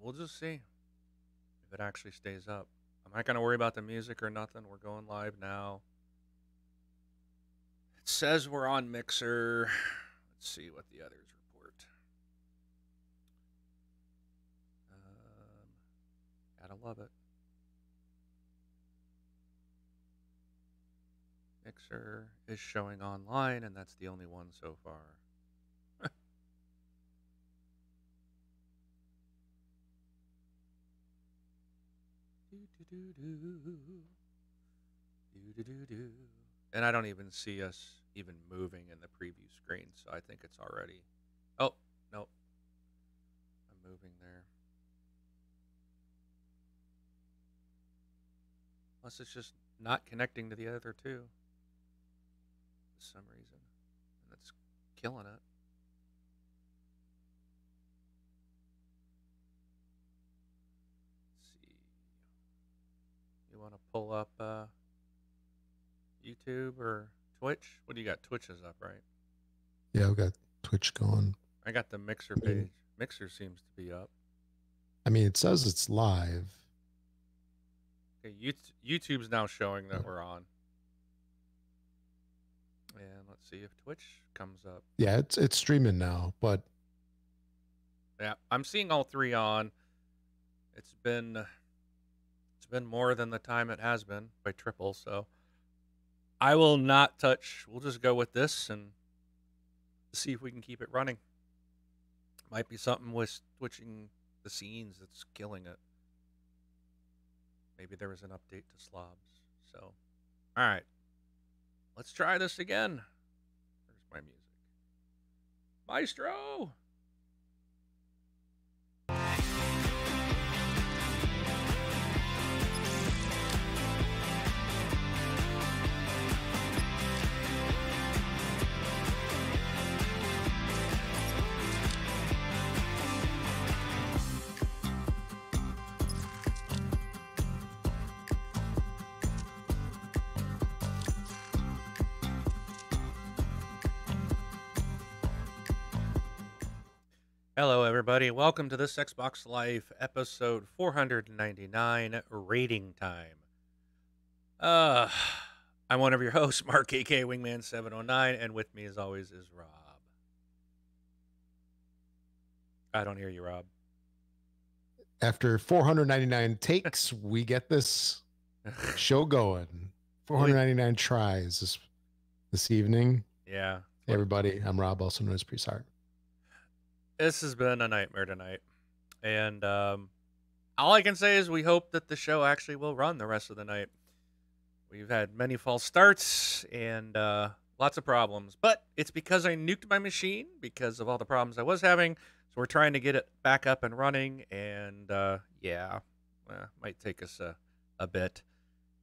We'll just see if it actually stays up. I'm not going to worry about the music or nothing. We're going live now. It says we're on Mixer. Let's see what the others report. Gotta love it. Mixer is showing online, and that's the only one so far. And I don't even see us even moving in the preview screen, so I think it's already. Oh, no. I'm moving there. Unless it's just not connecting to the other two for some reason. And that's killing it. Let's see. You want to pull up YouTube or Twitch? What do you got? Twitch is up, right? Yeah, I've got Twitch going. I got the Mixer page. Mixer seems to be up. I mean, it says it's live. Okay, YouTube's now showing that we're on. And let's see if Twitch comes up. Yeah, it's streaming now, but yeah, I'm seeing all three on. It's been more than the time it has been by triple, so I will not touch. We'll just go with this and see if we can keep it running. Might be something with switching the scenes that's killing it. Maybe there was an update to slobs. So, all right. Let's try this again. Where's my music? Maestro! Hello, everybody. Welcome to this Xbox Life episode 499, Rating Time. I'm one of your hosts, Mark, a.k.a. Wingman709, and with me, as always, is Rob. I don't hear you, Rob. After 499 takes, we get this show going. 499 tries this evening. Yeah. Hey, everybody, I'm Rob, also known as Priest Heart. This has been a nightmare tonight. And all I can say is we hope that the show actually will run the rest of the night. We've had many false starts and lots of problems. But it's because I nuked my machine because of all the problems I was having. So we're trying to get it back up and running. And yeah, might take us a bit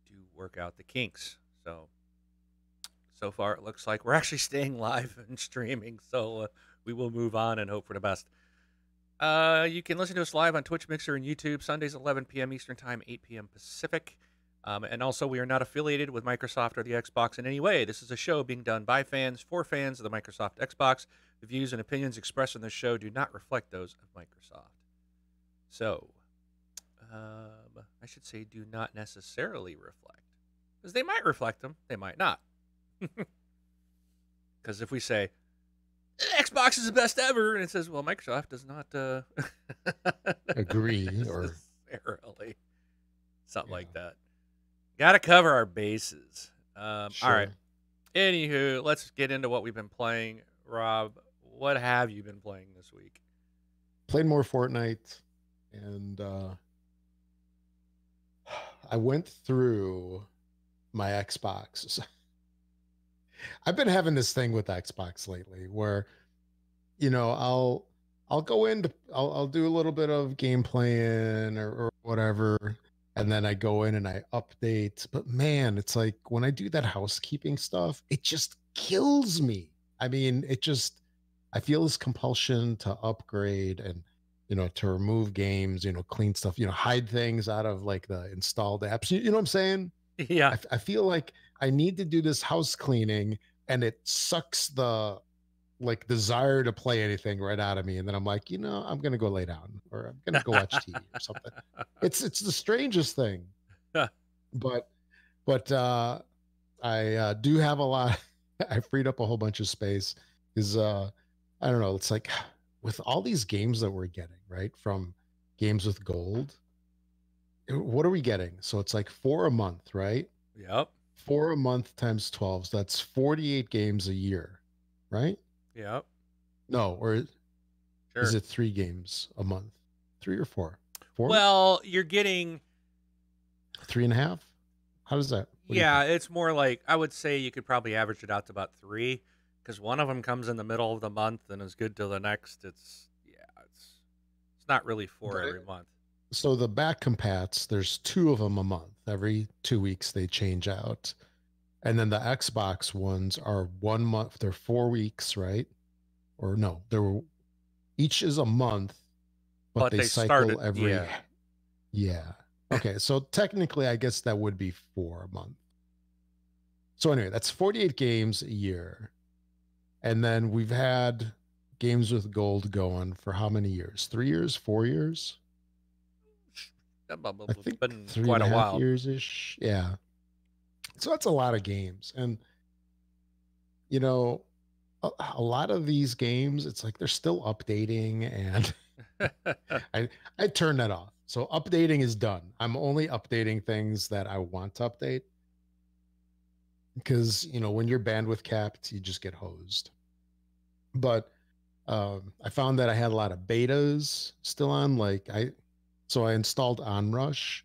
to work out the kinks. So far it looks like we're actually staying live and streaming. So we will move on and hope for the best. You can listen to us live on Twitch, Mixer, and YouTube, Sundays 11 p.m. Eastern Time, 8 p.m. Pacific. And also, we are not affiliated with Microsoft or the Xbox in any way. This is a show being done by fans for fans of the Microsoft Xbox. The views and opinions expressed in this show do not reflect those of Microsoft. So, I should say do not necessarily reflect. Because they might reflect them, they might not. Because if we say, Xbox is the best ever, and it says, well, Microsoft does not agree or necessarily. Something like that. Got to cover our bases. Sure. All right. Anywho, let's get into what we've been playing. Rob, what have you been playing this week? Played more Fortnite, and I went through my Xbox. I've been having this thing with Xbox lately where, I'll go into, I'll do a little bit of game playing or whatever. And then I go in and I update. But man, it's like when I do that housekeeping stuff, it just kills me. I mean, I feel this compulsion to upgrade and, to remove games, clean stuff, hide things out of like the installed apps. You know what I'm saying? Yeah. I feel like I need to do this house cleaning, and it sucks the like desire to play anything right out of me, and then I'm like, I'm gonna go lay down, or I'm gonna go watch TV or something. It's the strangest thing, but I do have a lot. I freed up a whole bunch of space because I don't know. It's like with all these games that we're getting, right, from Games with Gold, what are we getting? So it's like 4 a month, right? Yep. 4 a month times 12. So that's 48 games a year, right? Yep. No, or is Sure. it 3 games a month? 3 or 4? 4? Well, you're getting 3.5? How does that? What do you yeah, think? it's more like I would say you could probably average it out to about 3 because one of them comes in the middle of the month and is good till the next. It's not really 4 But every month. so the back compats, there's 2 of them a month. Every 2 weeks they change out. And then the Xbox ones are 1 month. They're 4 weeks, right? Or no, each is a month, but But they they started, cycle every. yeah. Yeah. Okay, so technically, I guess that would be 4 a month. So anyway, that's 48 games a year, and then we've had Games with Gold going for how many years? 3 years? 4 years? I It's think been three quite and a a half while. years ish. Yeah. So that's a lot of games, and you know, a lot of these games, it's like they're still updating, and I turn that off. So updating is done. I'm only updating things that I want to update because when you're bandwidth capped, you just get hosed. But I found that I had a lot of betas still on. So I installed OnRush,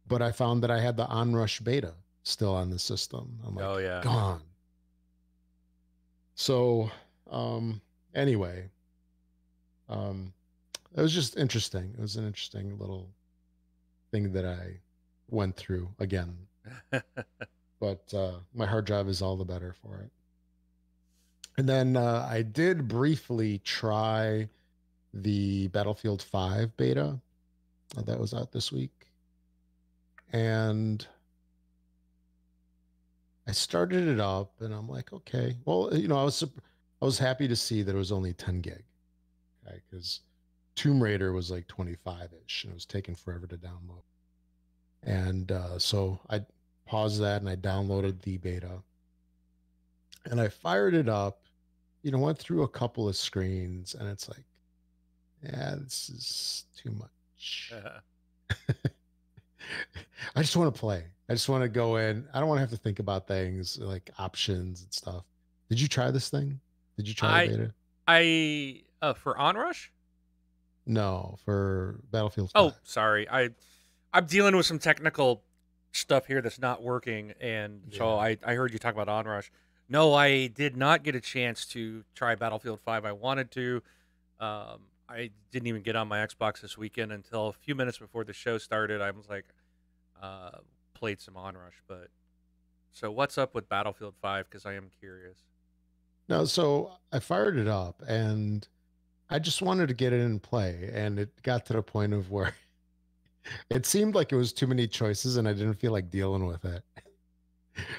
but I found that I had the OnRush beta still on the system. I'm Oh like, yeah. gone. So anyway, um, it was just interesting. It was an interesting little thing that I went through again. But my hard drive is all the better for it. And then I did briefly try the Battlefield 5 beta that was out this week. And I started it up and I'm like, okay. Well, I was happy to see that it was only 10 gig. Okay, because Tomb Raider was like 25-ish and it was taking forever to download. And so I paused that and I downloaded the beta and I fired it up, went through a couple of screens and it's like, yeah, this is too much. I just want to play. I just want to go in. I don't want to have to think about things like options and stuff. Did you try this thing? Did you try the I beta? for Onrush? No, for Battlefield Oh, 5. sorry. I'm dealing with some technical stuff here that's not working, and so Yeah. I heard you talk about Onrush. No, I did not get a chance to try Battlefield 5. I wanted to. I didn't even get on my Xbox this weekend until a few minutes before the show started. I was like, played some Onrush. But so what's up with Battlefield 5? Because I am curious. No, so I fired it up and I just wanted to get it in play. And it got to the point of where it seemed like it was too many choices and I didn't feel like dealing with it.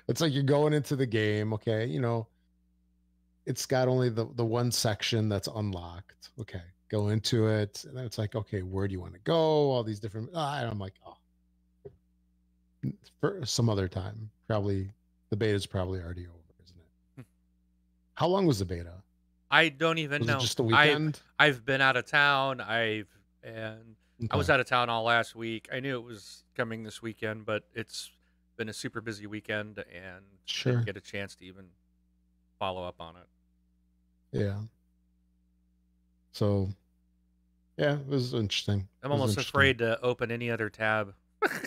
It's like you're going into the game, okay, it's got only the one section that's unlocked. Okay, go into it, and then it's like, okay, where do you want to go? All these different. And I'm like, oh, for some other time. Probably the beta's probably already over, isn't it? How long was the beta? I don't even Was it know. just a I've weekend? I've been out of town. And I was Okay, out of town all last week. I knew it was coming this weekend, but it's been a super busy weekend and didn't sure. get a chance to even follow up on it. Yeah. So yeah, it was interesting. I'm It was almost interesting. afraid to open any other tab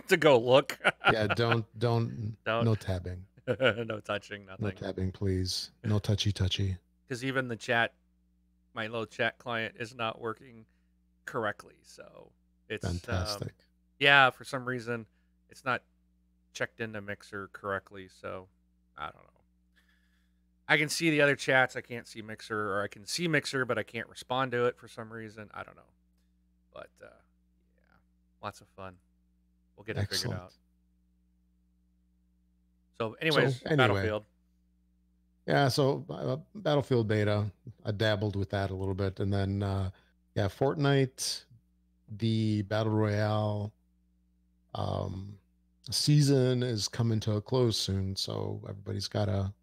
to go look. Yeah, don't Don't. no tabbing. No touching, No nothing. tabbing, please. No touchy touchy. Because even the chat, my little chat client is not working correctly. So it's Fantastic. yeah, for some reason it's not checked into Mixer correctly. So I don't know. I can see the other chats. I can't see Mixer, or I can see Mixer, but I can't respond to it for some reason. I don't know. But yeah, lots of fun. We'll get it figured Excellent. out. So, So anyways, anyway, Battlefield. Yeah, so Battlefield beta, I dabbled with that a little bit, and then yeah, Fortnite, the Battle Royale um, season is coming to a close soon, so everybody's got to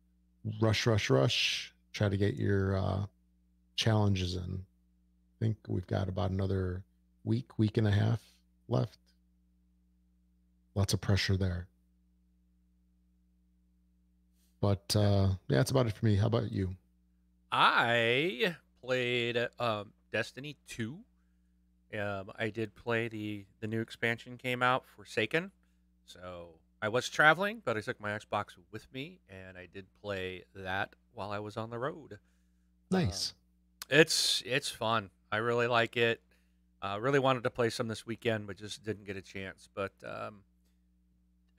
rush, rush, rush, try to get your challenges in. I think we've got about another week and a half left. Lots of pressure there. But yeah, that's about it for me. How about you? I played Destiny 2. I did play the new expansion came out, Forsaken. So I was traveling, but I took my Xbox with me, and I did play that while I was on the road. Um, Nice. it's fun. I really like it. Really wanted to play some this weekend, but just didn't get a chance. But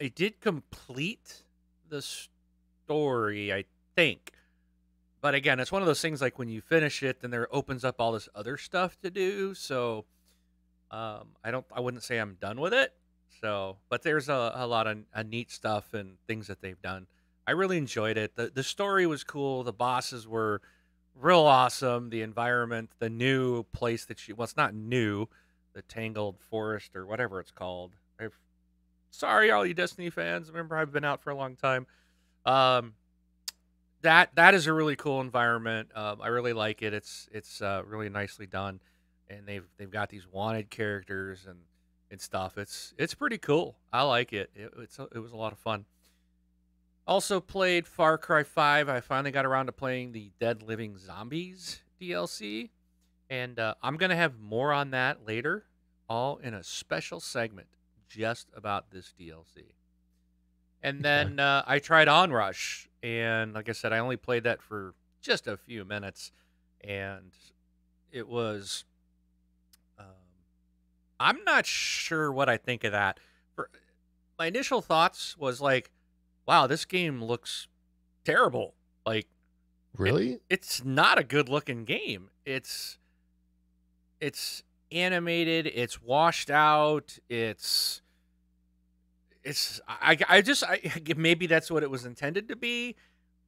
I did complete the story, I think. But again, it's one of those things like when you finish it, then there opens up all this other stuff to do. So I wouldn't say I'm done with it. So, but there's a lot of neat stuff and things that they've done. I really enjoyed it. The story was cool. The bosses were real awesome. The environment, the new place that well, it's not new, the Tangled Forest or whatever it's called. Sorry, all you Destiny fans. Remember, I've been out for a long time. Um, that is a really cool environment. I really like it. It's really nicely done, and they've got these wanted characters and stuff. It's pretty cool. I like it. It was a lot of fun. Also played Far Cry 5. I finally got around to playing the Dead Living Zombies DLC, and I'm gonna have more on that later, all in a special segment just about this DLC. And Okay. then I tried Onrush, and like I said, I only played that for just a few minutes, and it was. Um, I'm not sure what I think of that. For my initial thoughts was like, "Wow, this game looks terrible. Like it, Really? it's not a good looking game. It's animated. It's washed out. I just maybe that's what it was intended to be,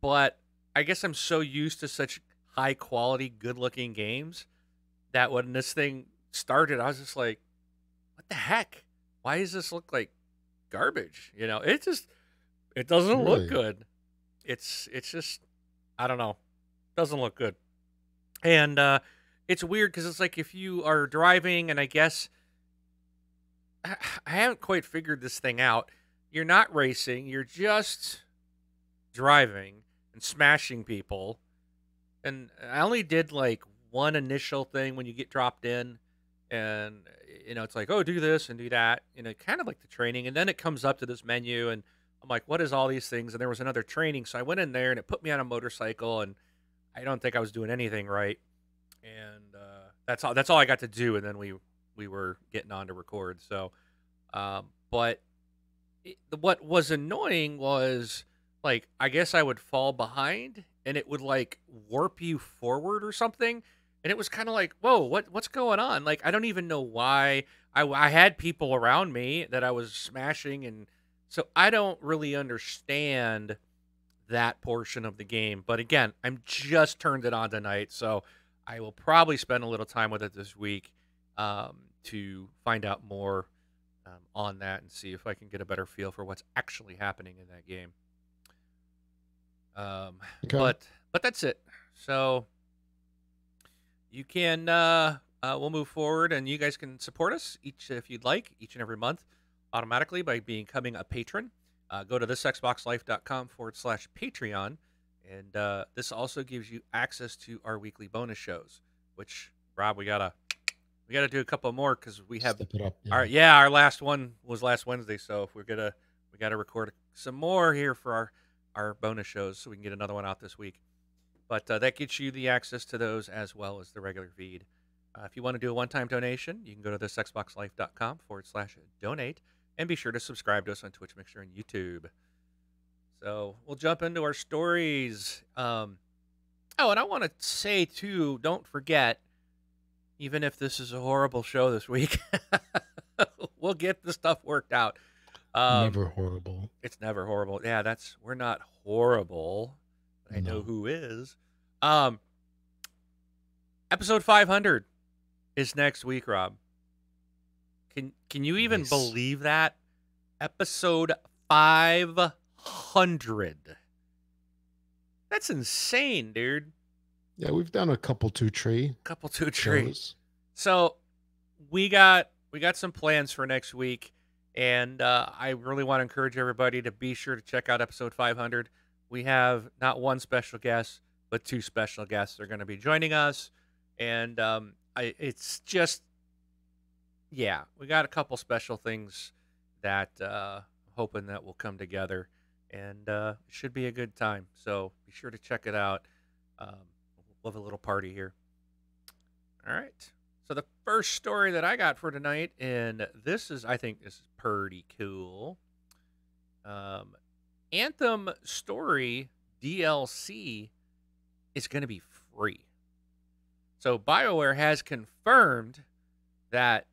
but I guess I'm so used to such high quality, good looking games that when this thing started, I was just like, what the heck? Why does this look like garbage? It doesn't look Really? good. It's just I don't know. Doesn't look good. And it's weird because it's like if you are driving and I guess I haven't quite figured this thing out. You're not racing, you're just driving and smashing people. And I only did like one initial thing when you get dropped in, and it's like, oh, do this and do that, kind of like the training. And then it comes up to this menu, and I'm like, what is all these things? And there was another training, so I went in there, and it put me on a motorcycle, and I don't think I was doing anything right. And that's all I got to do. And then we were getting on to record. So, but what was annoying was like I guess I would fall behind and it would like warp you forward or something, and it was kind of like, whoa, what's going on? Like I don't even know why. I had people around me that I was smashing, and so I don't really understand that portion of the game. But again, I'm just turned it on tonight, so I will probably spend a little time with it this week to find out more on that and see if I can get a better feel for what's actually happening in that game. Um, Okay. but that's it. So you can we'll move forward, and you guys can support us each if you'd like each and every month automatically by becoming a patron. Go to thisxboxlife.com/Patreon, and this also gives you access to our weekly bonus shows. Which Rob, we gotta do a couple more because we have Step it up. our Yeah. yeah our last one was last Wednesday. So if we gotta record some more here for our bonus shows so we can get another one out this week. But that gets you the access to those as well as the regular feed. If you want to do a one-time donation, you can go to thisxboxlife.com/donate and be sure to subscribe to us on Twitch, Mixer, and YouTube. So we'll jump into our stories. Oh, and I want to say too, don't forget, even if this is a horrible show this week, we'll get the stuff worked out. Um, Never horrible. it's never horrible. Yeah, we're not horrible. but I know No. who is. Um, episode 500 is next week, Rob. Can you even Nice. believe that? Episode 500. That's insane, dude. Yeah, we've done a couple two tree Couple two trees. shows. So we got some plans for next week, and I really want to encourage everybody to be sure to check out episode 500. We have not one special guest, but two special guests are going to be joining us, and it's just, yeah, we got a couple special things that hoping that will come together, and it should be a good time. So be sure to check it out. We'll have a little party here. All right. So the first story that I got for tonight, and I think this is pretty cool. Anthem Story DLC is going to be free. So BioWare has confirmed that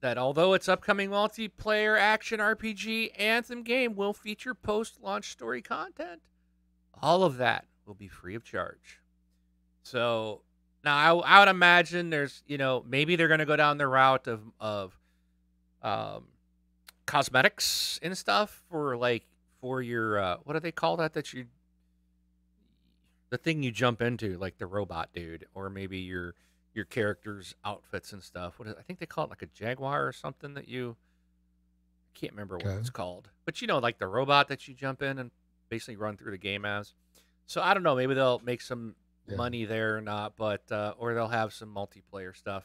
although its upcoming multiplayer action RPG Anthem game will feature post-launch story content, all of that will be free of charge. So now I would imagine there's, maybe they're going to go down the route of cosmetics and stuff for your what do they call that the thing you jump into, like the robot dude, or maybe your character's outfits and stuff. I think they call it like a Jaguar or something that I can't remember what it's called. But like the robot that you jump in and basically run through the game as. So I don't know, maybe they'll make some money there or not, but or they'll have some multiplayer stuff.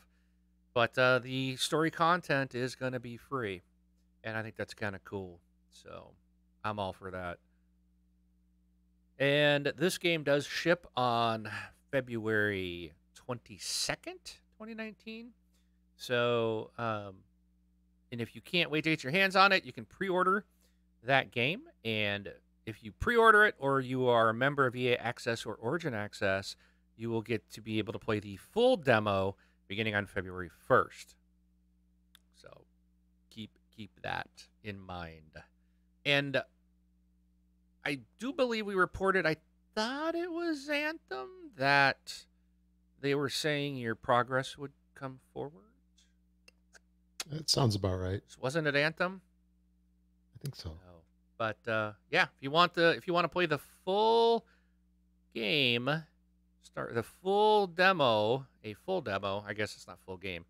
But the story content is going to be free, and I think that's kind of cool. So I'm all for that. And this game does ship on February 22nd, 2019. So, and if you can't wait to get your hands on it, you can pre-order that game. And if you pre-order it, or you are a member of EA Access or Origin Access, you will get to be able to play the full demo beginning on February 1st. So keep that in mind. And I do believe we reported, I thought it was Anthem, that they were saying your progress would come forward. That sounds about right. Wasn't it Anthem? I think so. No. But yeah, if you want to play the full game, start the full demo. A full demo. I guess it's not full game.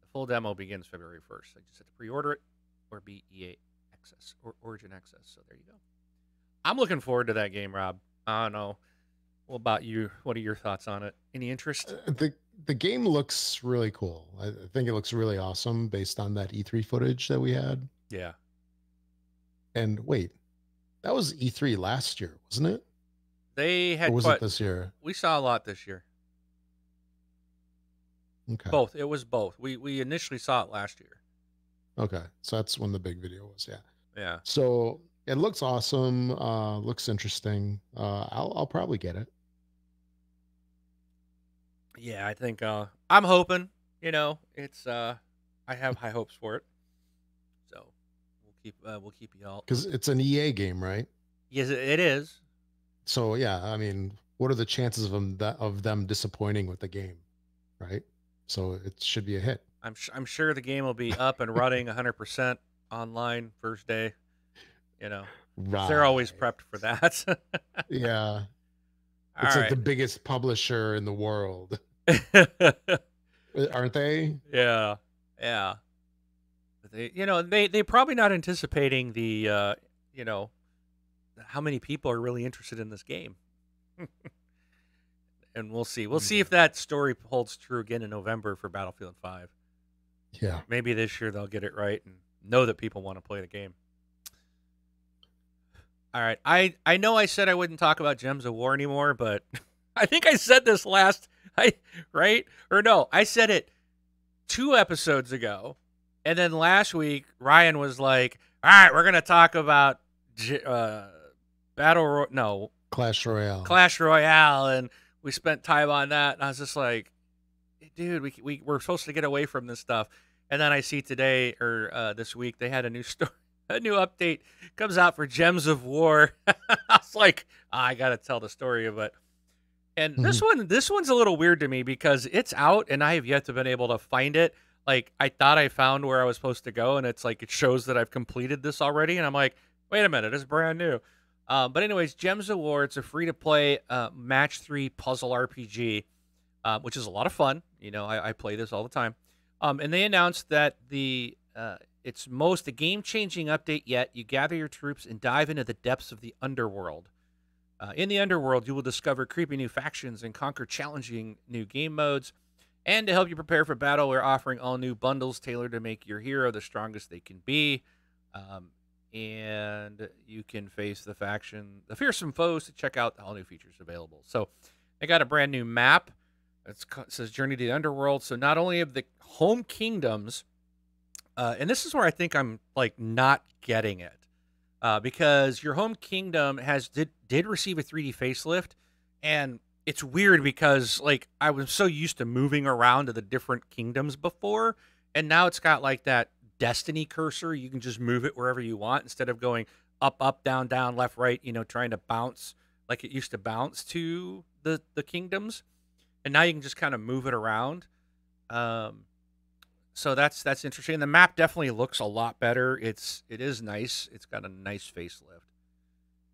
The full demo begins February 1st. I just have to pre-order it or be EA Access or Origin Access. So there you go. I'm looking forward to that game, Rob. I don't know. What about you? What are your thoughts on it? Any interest? The game looks really cool. I think it looks really awesome based on that E3 footage that we had. Yeah. And wait, that was E3 last year, wasn't it? They had. Or was it this year? We saw a lot this year. Okay. Both. It was both. We initially saw it last year. Okay, so that's when the big video was. Yeah. Yeah. So it looks awesome. Looks interesting. I'll probably get it. Yeah, I think I'm hoping. It's I have high hopes for it. So we'll keep you all, because it's an EA game, right? Yes, it is. So yeah, I mean, what are the chances of them disappointing with the game, right? So it should be a hit. I'm sure the game will be up and running 100% online first day. Right. They're always prepped for that. Yeah. It's like the biggest publisher in the world. Aren't they? Yeah. They probably not anticipating the how many people are really interested in this game. And we'll see. We'll see if that story holds true again in November for Battlefield 5. Yeah. Maybe this year they'll get it right and know that people want to play the game. All right. I know I said I wouldn't talk about Gems of War anymore, but I think I said this right? Or no, I said it 2 episodes ago. And then last week, Ryan was like, all right, we're going to talk about Clash Royale. Clash Royale. And we spent time on that. And I was just like, dude, we're supposed to get away from this stuff. And then I see today or this week, they had a new story. A new update comes out for Gems of War. I was was like, I gotta tell the story, but and Mhm. this one's a little weird to me because it's out and I have yet to been able to find it. Like I thought I found where I was supposed to go, and it's like it shows that I've completed this already, and I'm like, wait a minute, it's brand new. But anyways, Gems of War, it's a free to play match 3 puzzle RPG, which is a lot of fun. You know, I play this all the time. And they announced that it's most a game changing update yet. You gather your troops and dive into the depths of the underworld. In the underworld, you will discover creepy new factions and conquer challenging new game modes. And to help you prepare for battle, we're offering all new bundles tailored to make your hero the strongest they can be. Um, and you can face the fearsome foes to check out all new features available. So they got a brand new map. It says Journey to the Underworld. So not only of the home kingdoms, and this is where I think I'm like not getting it because your home kingdom did receive a 3D facelift, and it's weird because like I was so used to moving around to the different kingdoms before, and now it's got like that Destiny cursor. You can just move it wherever you want instead of going up, up, down, down, left, right. You know, trying to bounce like it used to bounce to the kingdoms, and now you can just kind of move it around. Um, so that's interesting. The map definitely looks a lot better. It is nice. It's got a nice facelift.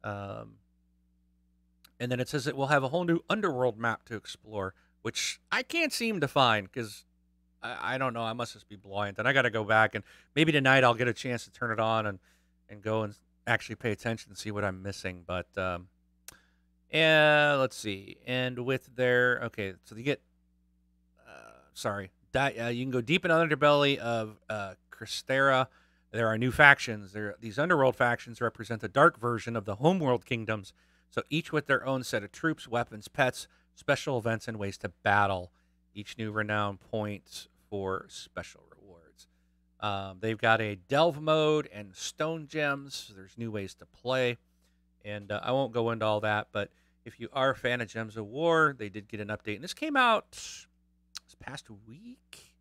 Um, and then it says it will have a whole new underworld map to explore, which I can't seem to find because I don't know. I must just be blind. And I got to go back and maybe tonight I'll get a chance to turn it on and go and actually pay attention and see what I'm missing. But yeah, let's see. And with their okay, so you get sorry, you can go deep in the underbelly of Crystera. There are new factions. These underworld factions represent the dark version of the homeworld kingdoms. So each with their own set of troops, weapons, pets, special events, and ways to battle. Each new renown points for special rewards. They've got a delve mode and stone gems. So there's new ways to play. And I won't go into all that, but if you are a fan of Gems of War, they did get an update. And this came out this past week.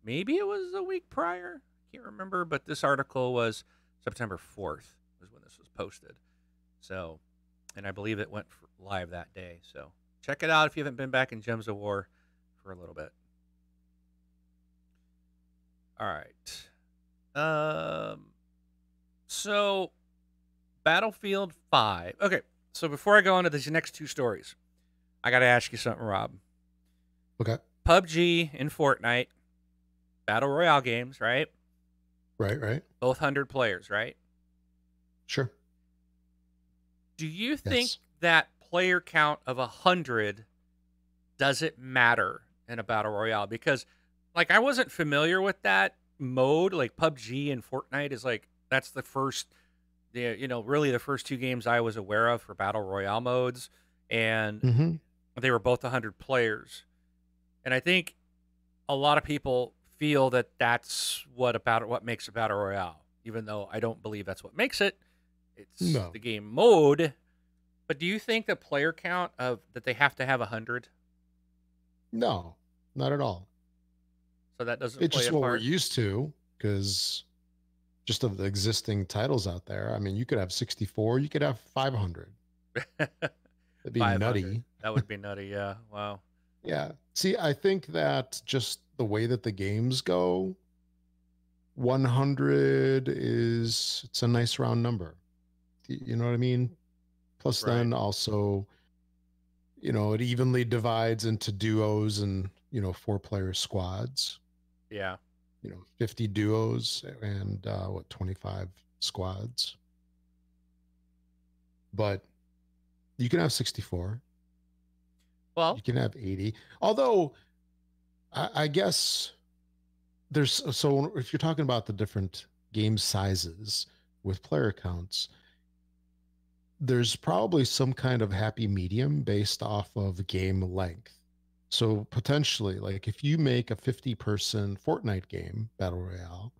Maybe it was a week prior. Can't remember, but this article was September 4th was when this was posted. So, and I believe it went live that day. So check it out if you haven't been back in Gems of War for a little bit. All right. So Battlefield 5. Okay. So before I go on to these next two stories, I got to ask you something, Rob. Okay. PUBG and Fortnite, Battle Royale games, right? Right. Both 100 players, right? Sure. Do you think Yes. that player count of 100 does it matter in a Battle Royale? Because, like, I wasn't familiar with that mode. Like, PUBG and Fortnite is like, that's the first, really the first two games I was aware of for Battle Royale modes. And Hmm. they were both 100 players. And I think a lot of people feel that that's what makes a battle royale, even though I don't believe that's what makes it. It's No. the game mode. But do you think the player count of that they have to have 100? No. Not at all. So that doesn't It's play just a what we're part. used to because just of the existing titles out there. I mean, you could have 64, you could have 500. That'd be 500. nutty. That would be nutty. Yeah. Wow. Yeah. See, I think that just the way that the games go, 100 it's a nice round number. You know what I mean? Plus, Right. then also, it evenly divides into duos and, 4-player squads, Yeah. 50 duos and 25 squads. But you can have 64, you Well, can have 80. Although, I guess so if you're talking about the different game sizes with player counts, there's probably some kind of happy medium based off of game length. So potentially, like if you make a 50-person Fortnite game, Battle Royale,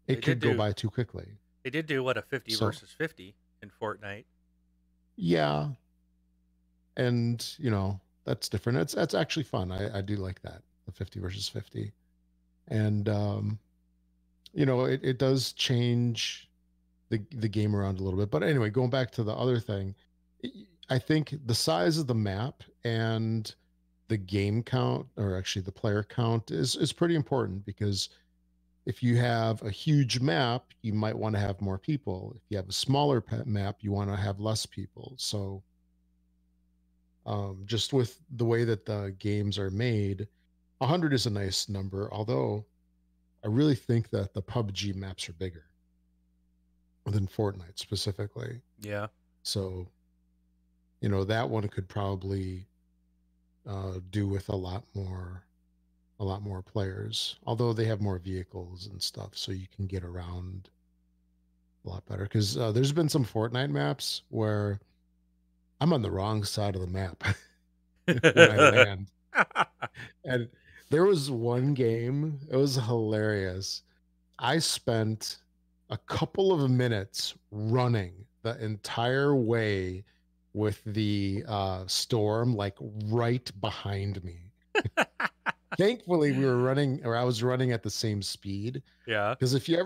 they it did could go do by too quickly. they did do what a 50 So versus 50 in Fortnite. yeah, and that's different. That's actually fun. I do like that, the 50 versus 50. And it does change the game around a little bit. But anyway, going back to the other thing, I think the size of the map and the game count, or actually the player count, is pretty important because if you have a huge map, you might want to have more people. If you have a smaller map, you want to have less people. So just with the way that the games are made, 100 is a nice number. Although I really think that the PUBG maps are bigger than Fortnite specifically. Yeah. So that one could probably do with a lot more players. Although they have more vehicles and stuff, so you can get around a lot better. Because there's been some Fortnite maps where I'm on the wrong side of the map when I land. And there was one game, it was hilarious. I spent a couple of minutes running the entire way with the storm like right behind me. Thankfully, we were running, or I was running at the same speed. Yeah. Because if you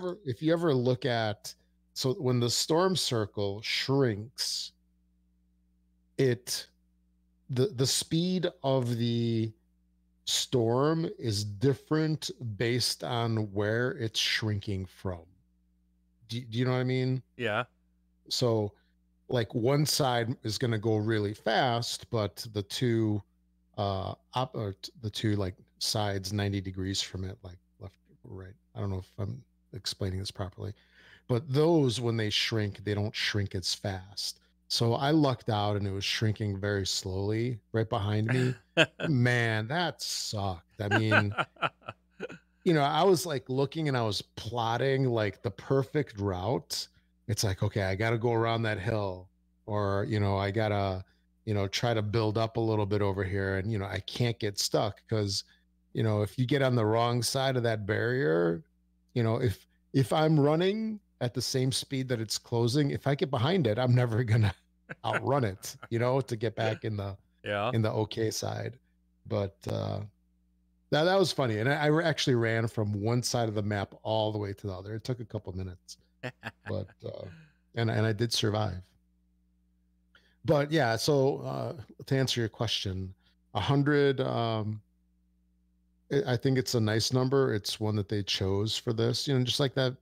ever look at, so when the storm circle shrinks, it the speed of the storm is different based on where it's shrinking from. Do you know what I mean? Yeah. So like one side is going to go really fast, but the two like sides 90 degrees from it, like left or right. I don't know if I'm explaining this properly, but those, when they shrink, they don't shrink as fast. So I lucked out and it was shrinking very slowly right behind me. Man, that sucked. I mean, I was like looking and I was plotting like the perfect route. It's like, okay, I got to go around that hill, or, I got to, try to build up a little bit over here. And, I can't get stuck because, if you get on the wrong side of that barrier, if I'm running at the same speed that it's closing, if I get behind it, I'm never going to outrun it, to get back in the, Yeah. okay side. But, that was funny, and I actually ran from one side of the map all the way to the other. It took a couple minutes, but and I did survive. But yeah, so to answer your question, 100. I think it's a nice number. It's one that they chose for this, just like that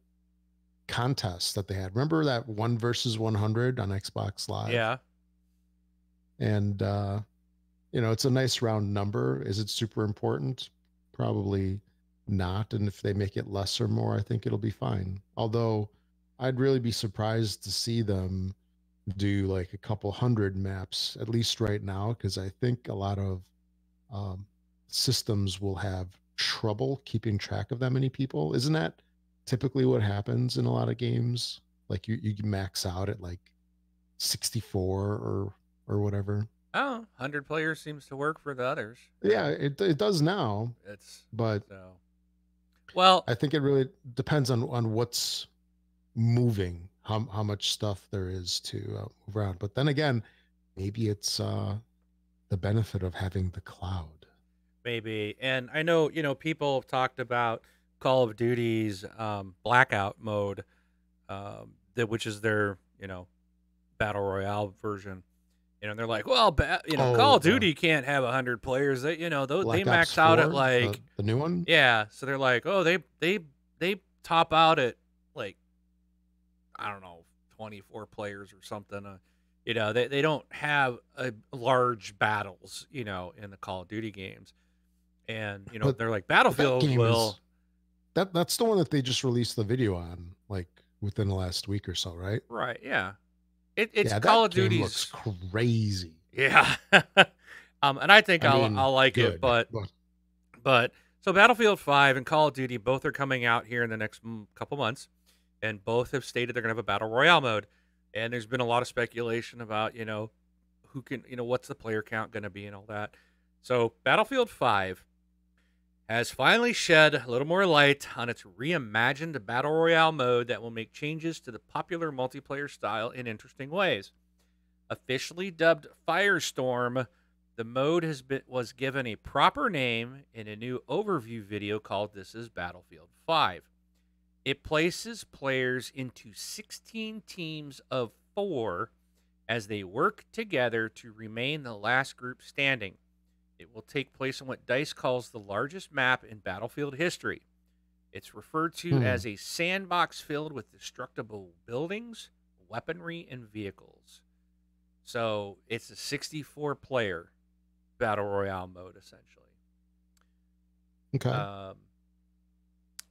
contest that they had. Remember that 1 versus 100 on Xbox Live? Yeah. And it's a nice round number. Is it super important? Probably not. And if they make it less or more, I think it'll be fine. Although I'd really be surprised to see them do like a couple hundred maps, at least right now, because I think a lot of um, systems will have trouble keeping track of that many people. Isn't that typically what happens in a lot of games? Like you max out at like 64 or whatever. Oh, 100 players seems to work for the others. Yeah, it does now, It's but so. Well, I think it really depends on what's moving, how much stuff there is to move around. But then again, maybe it's the benefit of having the cloud. maybe. And I know, people have talked about Call of Duty's blackout mode, which is their, battle royale version. And they're like, well, Call of Duty can't have 100 players. They, they max out at like the new one. Yeah, so they're like, oh, they top out at like, I don't know, 24 players or something. They don't have large battles, in the Call of Duty games. And But they're like, that Battlefield game will. is that's the one that they just released the video on, like within the last week or so, right? Right, yeah. It's Yeah, Call that of game Duty's. looks crazy. Yeah. And I think I'll like it, but so Battlefield 5 and Call of Duty both are coming out here in the next couple months, and both have stated they're going to have a battle royale mode. And there's been a lot of speculation about, who can, what's the player count going to be and all that. So Battlefield 5 has finally shed a little more light on its reimagined battle royale mode that will make changes to the popular multiplayer style in interesting ways. Officially dubbed Firestorm, the mode was given a proper name in a new overview video called This is Battlefield 5. It places players into 16 teams of 4 as they work together to remain the last group standing. It will take place on what DICE calls the largest map in Battlefield history. It's referred to Hmm. as a sandbox filled with destructible buildings, weaponry, and vehicles. So it's a 64-player battle royale mode, essentially. Okay.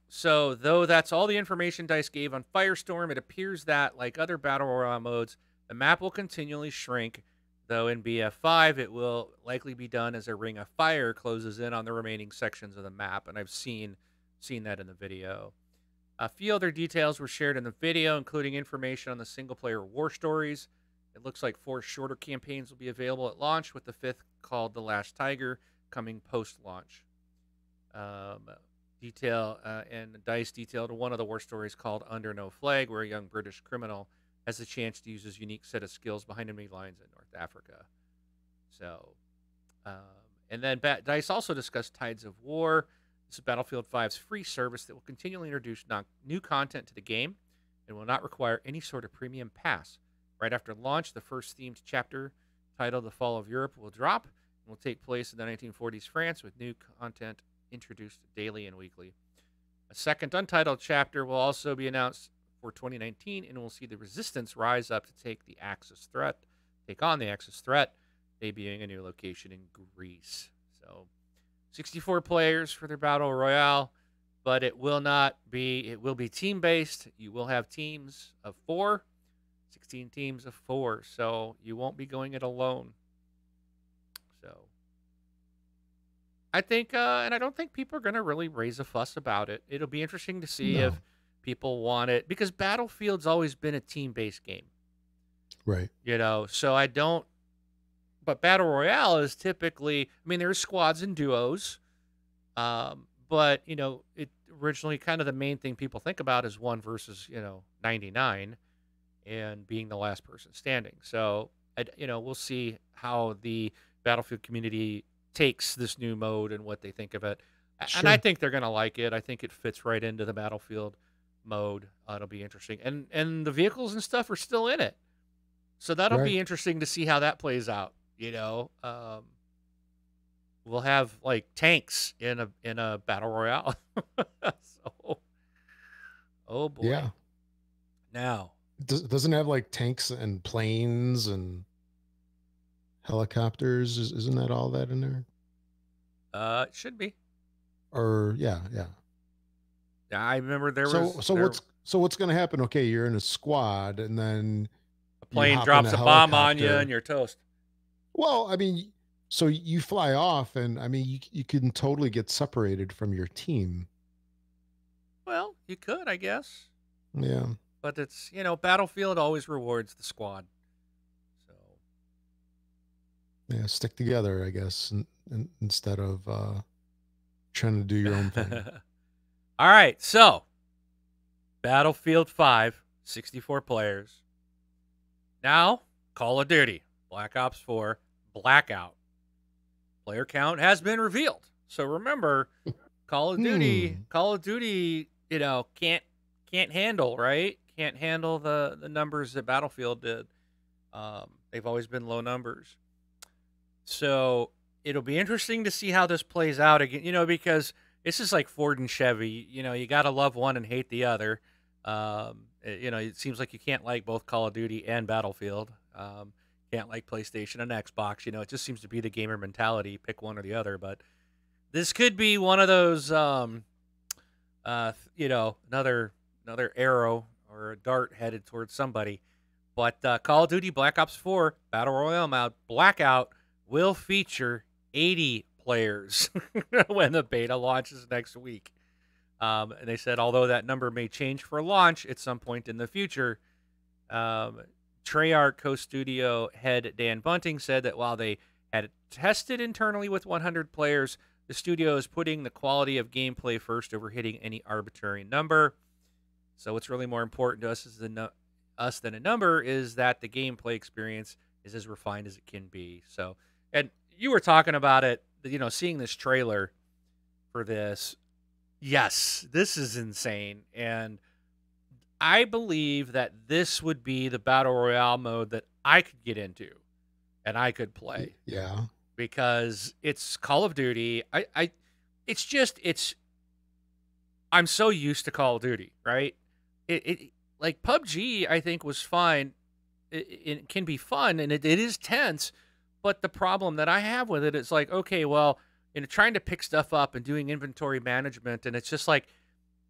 So, though that's all the information DICE gave on Firestorm, it appears that, like other Battle Royale modes, the map will continually shrink, though in BF5 it will likely be done as a ring of fire closes in on the remaining sections of the map, and I've seen that in the video. A few other details were shared in the video, including information on the single-player war stories. It looks like 4 shorter campaigns will be available at launch, with the 5th, called The Last Tiger, coming post-launch. And DICE detailed one of the war stories called Under No Flag, where a young British criminal has the chance to use his unique set of skills behind enemy lines in North Africa. So, and then DICE also discussed Tides of War. This is Battlefield 5's free service that will continually introduce new content to the game and will not require any sort of premium pass. Right after launch, the first themed chapter, titled The Fall of Europe, will drop and will take place in the 1940s France, with new content introduced daily and weekly. A second untitled chapter will also be announced for 2019, and we'll see the Resistance rise up to take on the Axis threat, debuting a new location in Greece. So 64 players for their Battle Royale, but it will be team-based. You will have teams of 4, 16 teams of 4, so you won't be going it alone. So I think, and I don't think people are going to really raise a fuss about it. It'll be interesting to see if people want it, because Battlefield's always been a team-based game. Right. So but Battle Royale is typically, there's squads and duos, but, it originally kind of the main thing people think about is 1 versus, 99 and being the last person standing. So, we'll see how the Battlefield community takes this new mode and what they think of it. Sure. And I think they're going to like it. I think it fits right into the Battlefield mode. It'll be interesting. And the vehicles and stuff are still in it. So that'll be interesting to see how that plays out. We'll have like tanks in a battle royale. So, oh boy. Yeah. Now, doesn't it have like tanks and planes and helicopters? Isn't that all that in there? It should be. Or yeah. I remember there was. So what's going to happen? Okay, you're in a squad, and then a plane drops a bomb on you, and you're toast. Well, so you fly off, and you can totally get separated from your team. Well, you could, I guess. Yeah. But it's, Battlefield always rewards the squad. So. Yeah, stick together, I guess, instead of trying to do your own thing. All right, so Battlefield 5, 64 players. Now, Call of Duty, Black Ops 4, Blackout. Player count has been revealed. So remember, Call of Duty, can't handle, right? Can't handle the numbers that Battlefield did. They've always been low numbers. So it'll be interesting to see how this plays out again, because this is like Ford and Chevy. You got to love one and hate the other. It seems like you can't like both Call of Duty and Battlefield. Can't like PlayStation and Xbox. It just seems to be the gamer mentality. Pick one or the other. But this could be one of those, another arrow or a dart headed towards somebody. But Call of Duty Black Ops 4 Battle Royale mode Blackout will feature 80 players when the beta launches next week. And they said, although that number may change for launch at some point in the future, Treyarch co-studio head Dan Bunting said that while they had tested internally with 100 players, the studio is putting the quality of gameplay first over hitting any arbitrary number. So what's really more important to us than a number is that the gameplay experience is as refined as it can be. So, and you were talking about it, seeing this trailer for this. Yes, this is insane. And I believe that this would be the Battle Royale mode that I could get into and I could play Yeah. because it's Call of Duty. I'm so used to Call of Duty, right? It like PUBG, I think was fine. It can be fun and it is tense, but the problem that I have with it is like, okay, well, trying to pick stuff up and doing inventory management, and it's just like,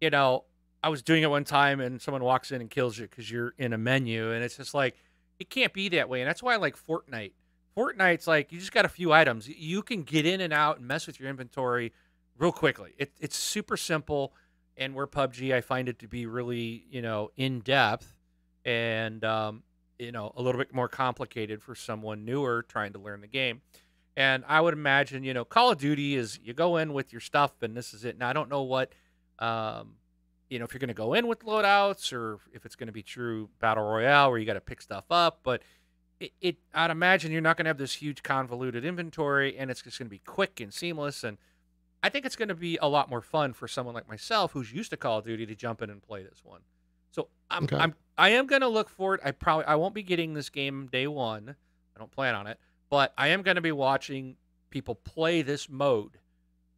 I was doing it one time and someone walks in and kills you because you're in a menu, and it's just like, it can't be that way. And that's why I like Fortnite. Fortnite's like, you just got a few items. You can get in and out and mess with your inventory real quickly. It's super simple. And where PUBG, I find it to be really, in depth and, a little bit more complicated for someone newer trying to learn the game. And I would imagine, Call of Duty is you go in with your stuff and this is it. Now, I don't know what, if you're going to go in with loadouts or if it's going to be true battle royale where you got to pick stuff up. But I'd imagine you're not going to have this huge convoluted inventory, and it's just going to be quick and seamless. And I think it's going to be a lot more fun for someone like myself who's used to Call of Duty to jump in and play this one. So I am going to look forward. I won't be getting this game day one. I don't plan on it, but I am going to be watching people play this mode,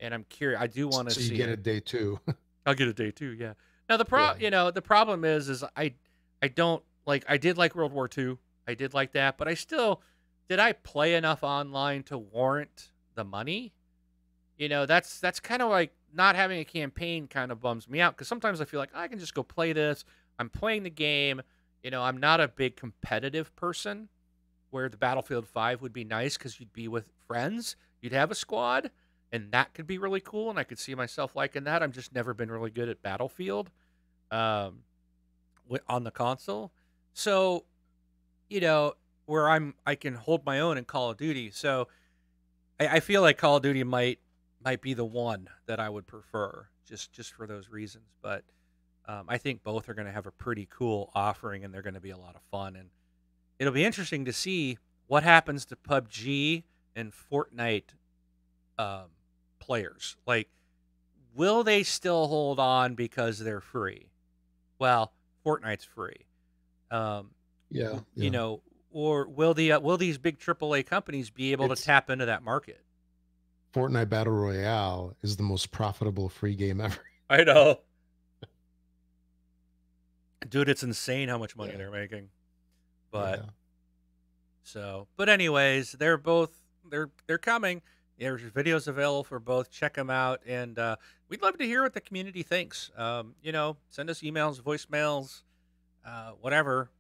and I'm curious. I do want to see. So you get a day two. I'll get a day two. Yeah. Now the problem is I don't like. I did like World War II. I did like that, but did I play enough online to warrant the money? That's kind of like not having a campaign kind of bums me out, because sometimes I feel like I can just go play this. I'm playing the game. I'm not a big competitive person, where the Battlefield 5 would be nice because you'd be with friends. You'd have a squad, and that could be really cool, and I could see myself liking that. I've just never been really good at Battlefield on the console. So, where I can hold my own in Call of Duty. So I feel like Call of Duty might be the one that I would prefer just for those reasons. But I think both are going to have a pretty cool offering, and they're going to be a lot of fun. And it'll be interesting to see what happens to PUBG and Fortnite players. Like, will they still hold on because they're free? Well, Fortnite's free. Yeah. Or will these big AAA companies be able to tap into that market? Fortnite Battle Royale is the most profitable free game ever. I know. Dude, it's insane how much money they're making. But but anyways, they're coming. There's videos available for both. Check them out, and we'd love to hear what the community thinks. Send us emails, voicemails, whatever.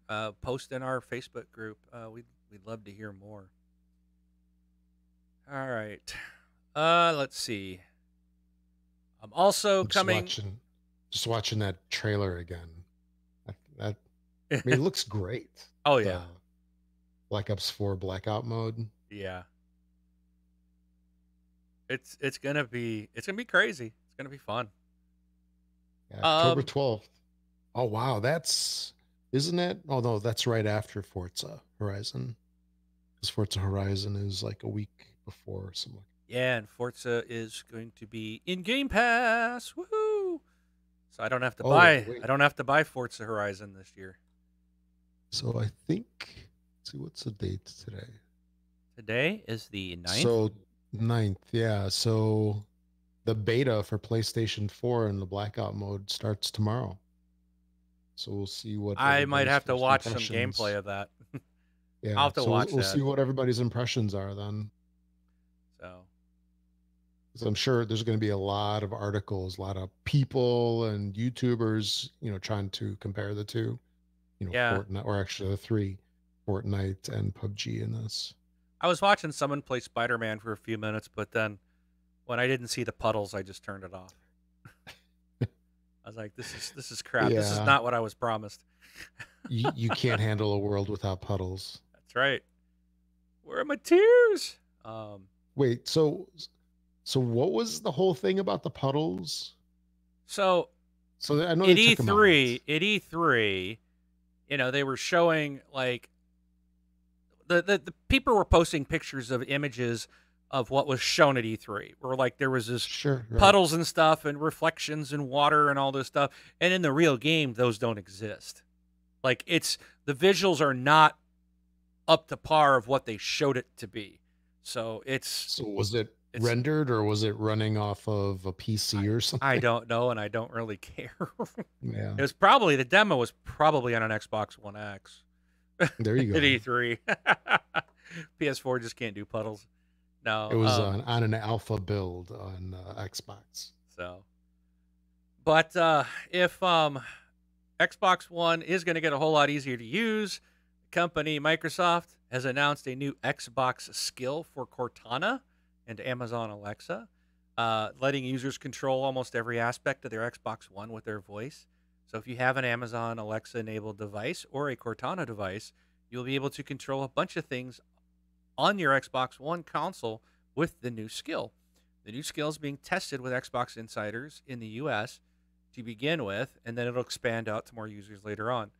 Post in our Facebook group. We'd love to hear more. All right. Let's see. I'm also just watching that trailer again. It looks great. Oh yeah. Black Ops 4 Blackout mode. Yeah. It's gonna be crazy. It's gonna be fun. Yeah, October 12th. Oh wow, isn't it? Oh no, that's right after Forza Horizon. Because Forza Horizon is like a week before something. Yeah, and Forza is going to be in Game Pass. Woohoo! So I don't have to buy Forza Horizon this year. So I think, let's see, what's the date today? Today is the 9th. So 9th, yeah. So the beta for PlayStation 4 and the Blackout mode starts tomorrow. So we'll see what I might have to watch some gameplay of that. Yeah, I'll have to watch we'll see what everybody's impressions are then. So I'm sure there's going to be a lot of articles, a lot of people and YouTubers, trying to compare the two. Fortnite, or actually the three, Fortnite and PUBG in this. I was watching someone play Spider-Man for a few minutes, but then when I didn't see the puddles, I just turned it off. I was like, this is crap. Yeah. This is not what I was promised. you can't handle a world without puddles. That's right. Where are my tears? Wait, so what was the whole thing about the puddles? So I know at E3, they were showing like the people were posting pictures of images of what was shown at E3, where like there was this puddles and stuff and reflections and water and all this stuff, and in the real game those don't exist. Like the visuals are not up to par of what they showed it to be. So So was it it's rendered or was it running off of a PC or I something? don't know, and I don't really care. Yeah, It was probably the demo was probably on an Xbox One X there you at go. E3. PS4 just can't do puddles. It No, was on an alpha build on Xbox. so but if Xbox One is going to get a whole lot easier to use, company Microsoft has announced a new Xbox skill for Cortana and Amazon Alexa, letting users control almost every aspect of their Xbox One with their voice. So if you have an Amazon Alexa enabled device or a Cortana device, you'll be able to control a bunch of things on your Xbox One console with the new skill. The new skill is being tested with Xbox insiders in the US to begin with, and then it'll expand out to more users later on.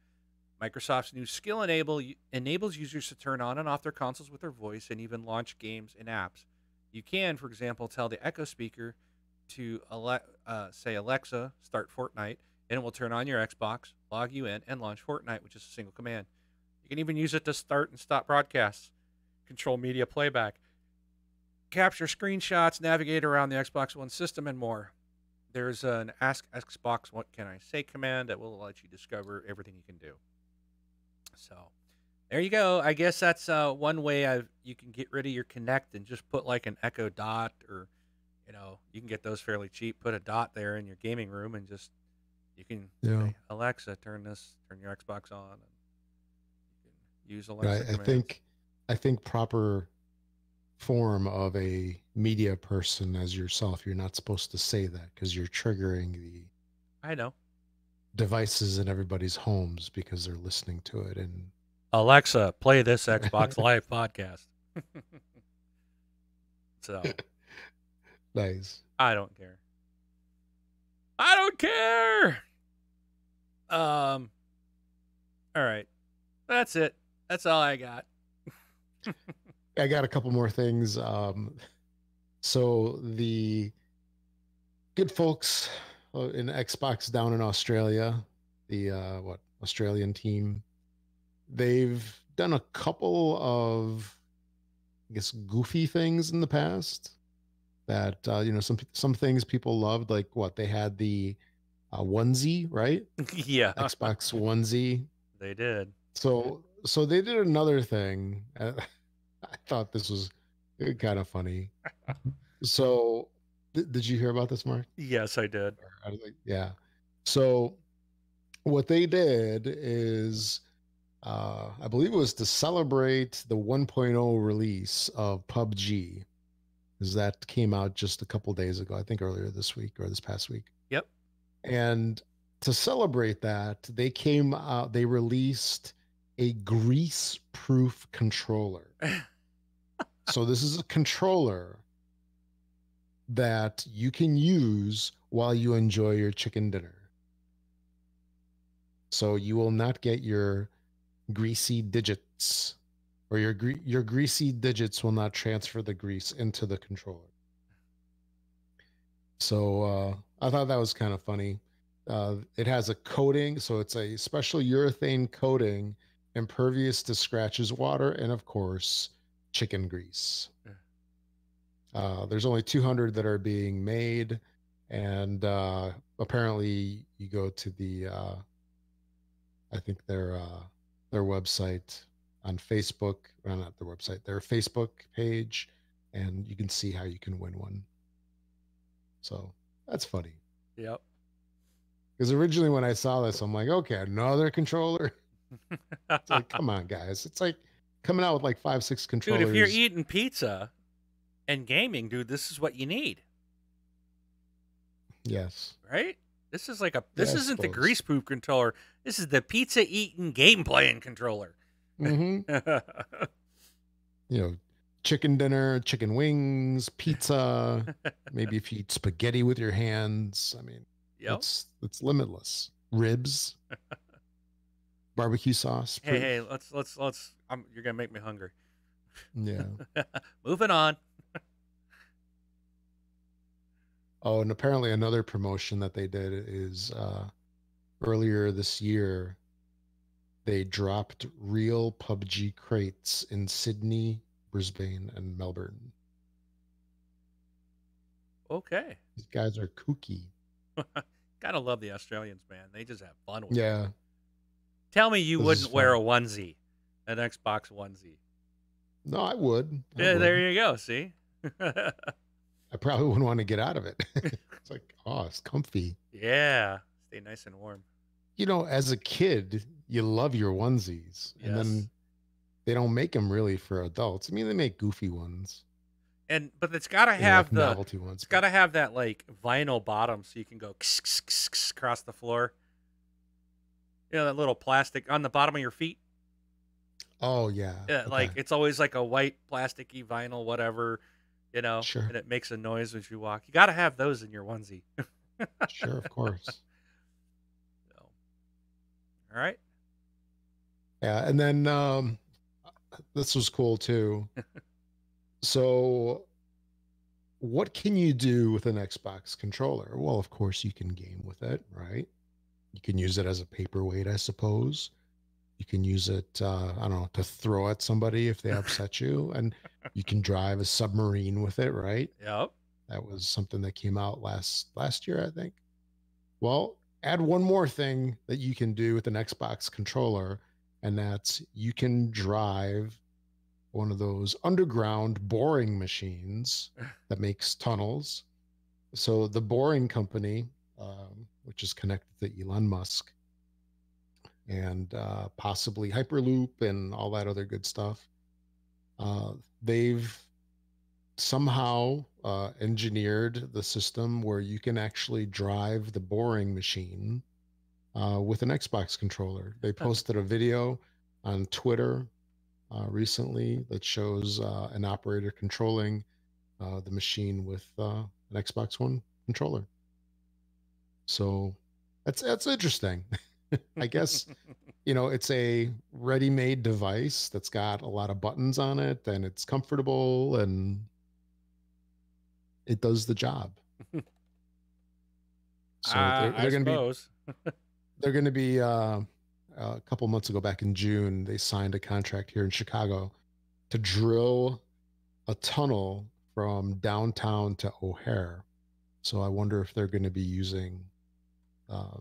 Microsoft's new skill enables users to turn on and off their consoles with their voice and even launch games and apps. You can, for example, tell the Echo speaker to say, Alexa, start Fortnite, and it will turn on your Xbox, log you in, and launch Fortnite, which is a single command. You can even use it to start and stop broadcasts, control media playback, capture screenshots, navigate around the Xbox One system, and more. There's an Ask Xbox What Can I Say command that will let you discover everything you can do. So there you go. I guess that's one way you can get rid of your Kinect and just put like an Echo Dot, or you can get those fairly cheap. Put a dot there in your gaming room and just you can say, Alexa, turn your Xbox on, and you can use Alexa commands. I think proper form of a media person as yourself, you're not supposed to say that because you're triggering the I know. devices in everybody's homes because they're listening to it. And Alexa, play this Xbox Live podcast. So nice. I don't care. I don't care. All right. That's it. That's all I got. I got a couple more things. So the good folks in Xbox down in Australia, the Australian team, they've done a couple of, I guess, goofy things in the past that some things people loved, like what they had the onesie, right? Yeah, Xbox onesie. they did. So they did another thing. I thought this was kind of funny. So did you hear about this, Mark? Yes, I did. Yeah. So what they did is, I believe it was to celebrate the 1.0 release of PUBG, because that came out just a couple days ago, I think earlier this week or this past week. Yep. And to celebrate that, they released a grease-proof controller. So this is a controller that you can use while you enjoy your chicken dinner. So you will not get your greasy digits, or your greasy digits will not transfer the grease into the controller. So I thought that was kind of funny. It has a coating, so it's a special urethane coating, impervious to scratches, water, and of course, chicken grease. There's only 200 that are being made, and apparently you go to the I think their website on Facebook, well, not their website, their Facebook page, and you can see how you can win one. So that's funny. Yep. Because originally when I saw this, I'm like, okay, another controller. It's like, come on, guys. It's like coming out with like 5-6 controllers. Dude, if you're eating pizza and gaming, dude, this is what you need. Yes. Right? This is this isn't the grease proof controller. This is the pizza eating game playing controller. Mm-hmm. Chicken dinner, chicken wings, pizza. Maybe if you eat spaghetti with your hands. I mean, it's limitless. Ribs, barbecue sauce. Hey, let's. You're gonna make me hungry. Yeah. Moving on. Oh, and apparently another promotion that they did is earlier this year, they dropped real PUBG crates in Sydney, Brisbane, and Melbourne. Okay. These guys are kooky. Gotta love the Australians, man. They just have fun with it. Yeah, Tell me you this is wouldn't wear a fun. onesie, an Xbox onesie. No, I would. I Yeah, there would. you go. See? I probably wouldn't want to get out of it. It's like, oh, it's comfy. Yeah. Stay nice and warm. You know, as a kid, you love your onesies, and Yes. then they don't make them really for adults. I mean, they make goofy ones, But it's gotta you know, like have novelty ones. it's But gotta have that like vinyl bottom so you can go across the floor. You know, that little plastic on the bottom of your feet. oh yeah, Yeah, okay, like it's always like a white plasticky vinyl, whatever, sure, and it makes a noise as you walk. You gotta have those in your onesie. sure, of course. So, all right. Yeah, and then this was cool too. So, what can you do with an Xbox controller? Well, of course, you can game with it, right? You can use it as a paperweight, I suppose. You can use it, I don't know, to throw at somebody if they upset you, and you can drive a submarine with it, right? Yep. That was something that came out last year, I think. Well, add one more thing that you can do with an Xbox controller, and that's you can drive one of those underground boring machines that makes tunnels. So the Boring Company, which is connected to Elon Musk and possibly Hyperloop and all that other good stuff, they've somehow engineered the system where you can actually drive the boring machine with an Xbox controller. They posted a video on Twitter recently that shows an operator controlling the machine with an Xbox One controller. So that's interesting. I guess it's a ready-made device that's got a lot of buttons on it, and it's comfortable and it does the job. So I they're going to be suppose. they're going to be a couple months ago, back in June, they signed a contract here in Chicago to drill a tunnel from downtown to O'Hare. So I wonder if they're going to be using uh,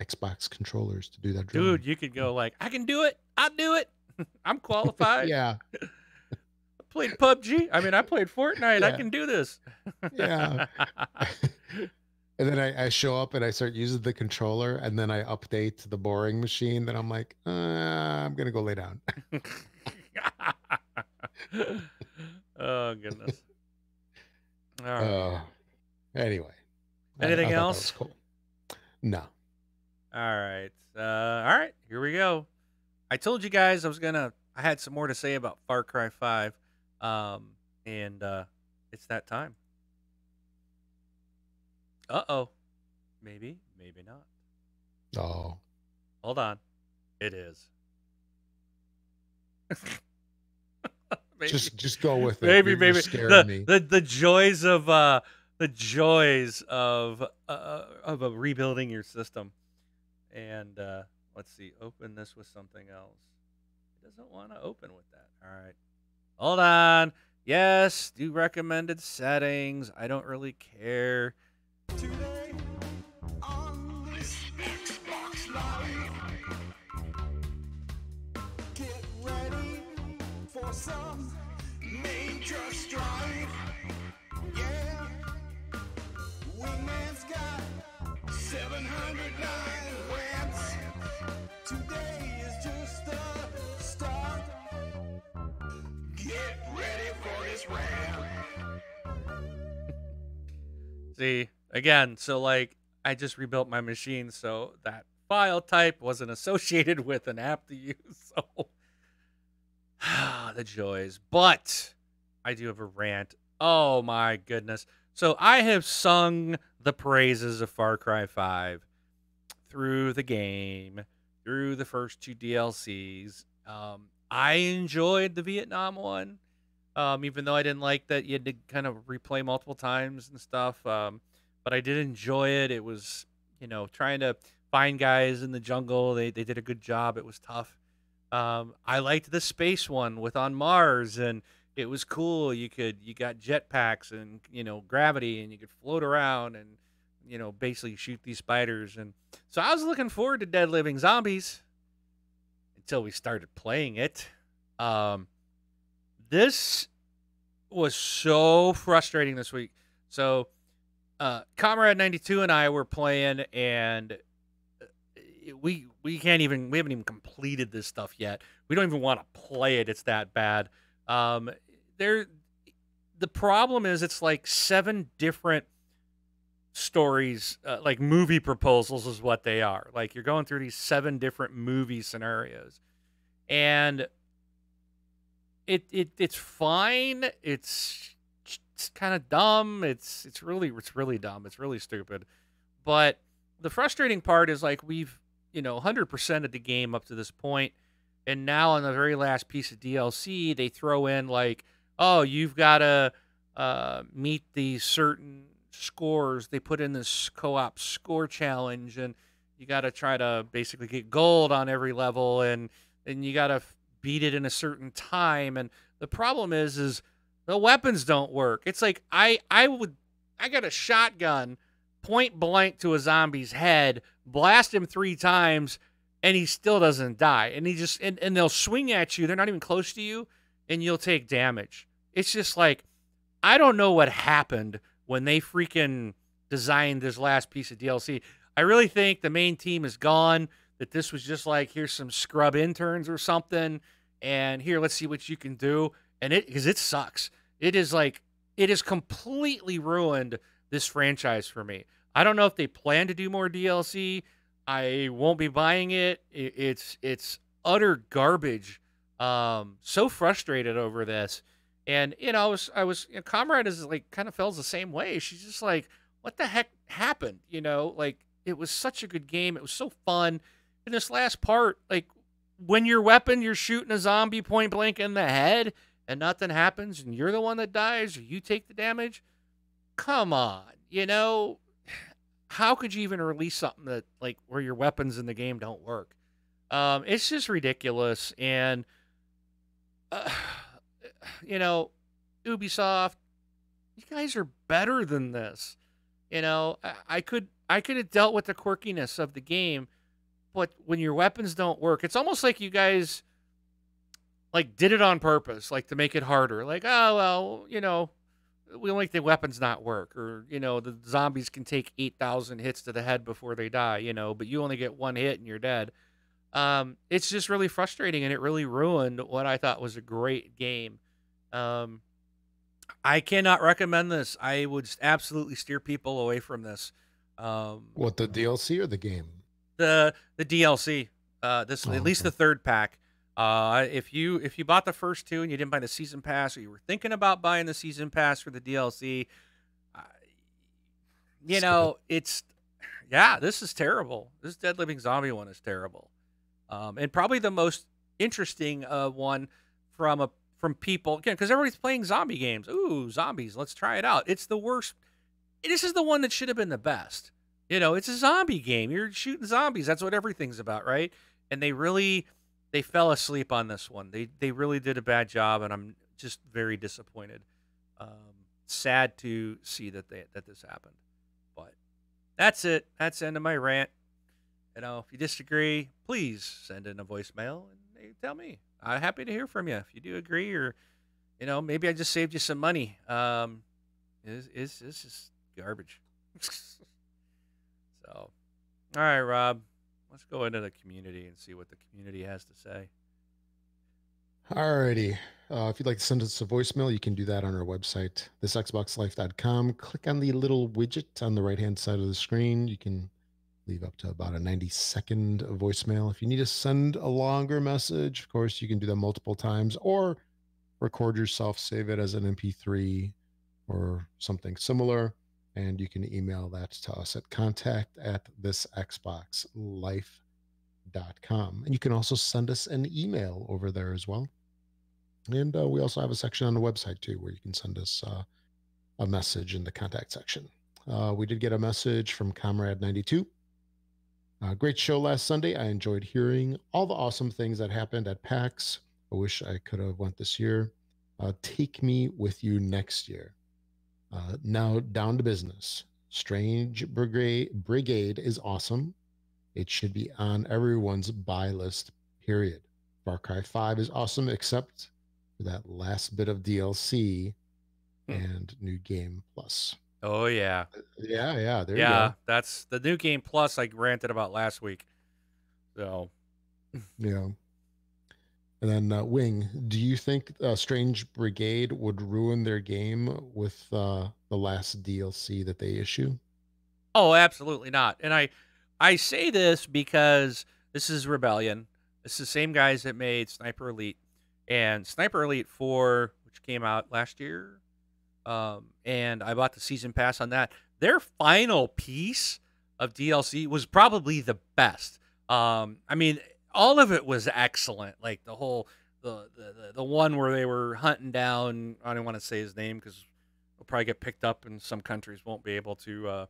Xbox controllers to do that drilling. Dude, you could go like, I can do it. I'll do it. I'm qualified. Yeah, I played PUBG. I mean, I played Fortnite. I yeah, can do this. yeah. And then I show up and I start using the controller, and then I update the boring machine. Then I'm like, I'm gonna go lay down. Oh goodness. All right. Anyway, Anything I thought that was else? cool. No. All right. All right. Here we go. I told you guys I had some more to say about Far Cry 5. And it's that time. Uh-oh. Maybe, maybe not. Oh, Hold on. It is. Maybe. just go with it. Maybe, You're maybe scaring me. the joys of rebuilding your system. And let's see, open this with something else. It doesn't want to open with that. All right. Hold on. Yes, do recommended settings. I don't really care. Today on this Xbox Live, get ready for some major strife. Yeah, Wingman's got 709 webs. Today is just the start. Get ready for this round. See, again, so like I just rebuilt my machine, so that file type wasn't associated with an app to use. So the joys. But I do have a rant. Oh my goodness. So I have sung the praises of Far Cry 5 through the game, through the first two DLCs. I enjoyed the Vietnam one. Even though I didn't like that you had to kind of replay multiple times and stuff. But I did enjoy it. It was, trying to find guys in the jungle. They did a good job. It was tough. I liked the space one with on Mars, and it was cool. You got jetpacks and gravity, and you could float around and basically shoot these spiders. And so I was looking forward to Dead Living Zombies until we started playing it. This was so frustrating this week. So Comrade 92 and I were playing, and we haven't even completed this stuff yet. We don't even want to play it. It's that bad. The problem is it's like 7 different stories, like movie proposals is what they are. Like you're going through these 7 different movie scenarios, and it's fine. It's kind of dumb. It's really dumb. It's really stupid. But the frustrating part is like we've 100% of the game up to this point, and now on the very last piece of DLC they throw in like, oh, you've got to meet these certain scores. They put in this co-op score challenge, and you got to try to basically get gold on every level, and you got to beat it in a certain time. And the problem is the weapons don't work. It's like I got a shotgun point blank to a zombie's head, blast him 3 times, and he still doesn't die. And he just and they'll swing at you. They're not even close to you, and you'll take damage. It's just like, I don't know what happened when they freaking designed this last piece of DLC. I really think the main team is gone, that this was just like, here's some scrub interns or something, and here, let's see what you can do. And because it sucks. It has completely ruined this franchise for me. I don't know if they plan to do more DLC. I won't be buying it. It's utter garbage. So frustrated over this. And I was Comrade is like kind of feels the same way. She's just like, what the heck happened? Like it was such a good game. It was so fun. In this last part, like when your weapon, you're shooting a zombie point blank in the head and nothing happens and you're the one that dies or you take the damage. Come on, how could you even release something that like where your weapons in the game don't work? It's just ridiculous. And Ubisoft, you guys are better than this. I could have dealt with the quirkiness of the game, but when your weapons don't work, it's almost like you guys like did it on purpose, like to make it harder. Like, oh well, we don't make the weapons not work, or the zombies can take 8,000 hits to the head before they die, but you only get 1 hit and you're dead. It's just really frustrating, and it really ruined what I thought was a great game. I cannot recommend this. I would absolutely steer people away from this. What, the DLC or the game? The DLC. At least the 3rd pack. If you bought the first 2 and you didn't buy the season pass, or you were thinking about buying the season pass for the DLC, this is terrible. This Dead Living Zombie one is terrible. And probably the most interesting one from people, again, because everybody's playing zombie games. Ooh, zombies, let's try it out. It's the worst. This is the one that should have been the best. It's a zombie game. You're shooting zombies. That's what everything's about, right? And they fell asleep on this one. They really did a bad job, and I'm just very disappointed. Sad to see that this happened. But that's it. That's the end of my rant. If you disagree, please send in a voicemail and tell me. I'm happy to hear from you. If you do agree, or maybe I just saved you some money. It's just garbage. So, all right, Rob. Let's go into the community and see what the community has to say. Alrighty. If you'd like to send us a voicemail, you can do that on our website, thisxboxlife.com. Click on the little widget on the right-hand side of the screen. You can leave up to about a 90-second voicemail. If you need to send a longer message, of course, you can do that multiple times, or record yourself, save it as an MP3 or something similar. And you can email that to us at contact@thisxboxlife.com. And you can also send us an email over there as well. And we also have a section on the website too, where you can send us a message in the contact section. We did get a message from Comrade 92. Great show last Sunday. I enjoyed hearing all the awesome things that happened at PAX. I wish I could have went this year. Take me with you next year. Now down to business. Strange Brigade is awesome. It should be on everyone's buy list, period. Far Cry 5 is awesome, except for that last bit of DLC and New Game Plus. Oh yeah, Yeah, there you yeah. go. That's the new game plus I ranted about last week. So Yeah. And then Wing, do you think Strange Brigade would ruin their game with the last DLC that they issue? oh, absolutely not. And I say this because this is Rebellion. It's the same guys that made Sniper Elite and Sniper Elite 4, which came out last year. And I bought the season pass on that. Their final piece of DLC was probably the best. I mean, all of it was excellent. Like the whole the one where they were hunting down. I don't want to say his name because will probably get picked up, and some countries won't be able to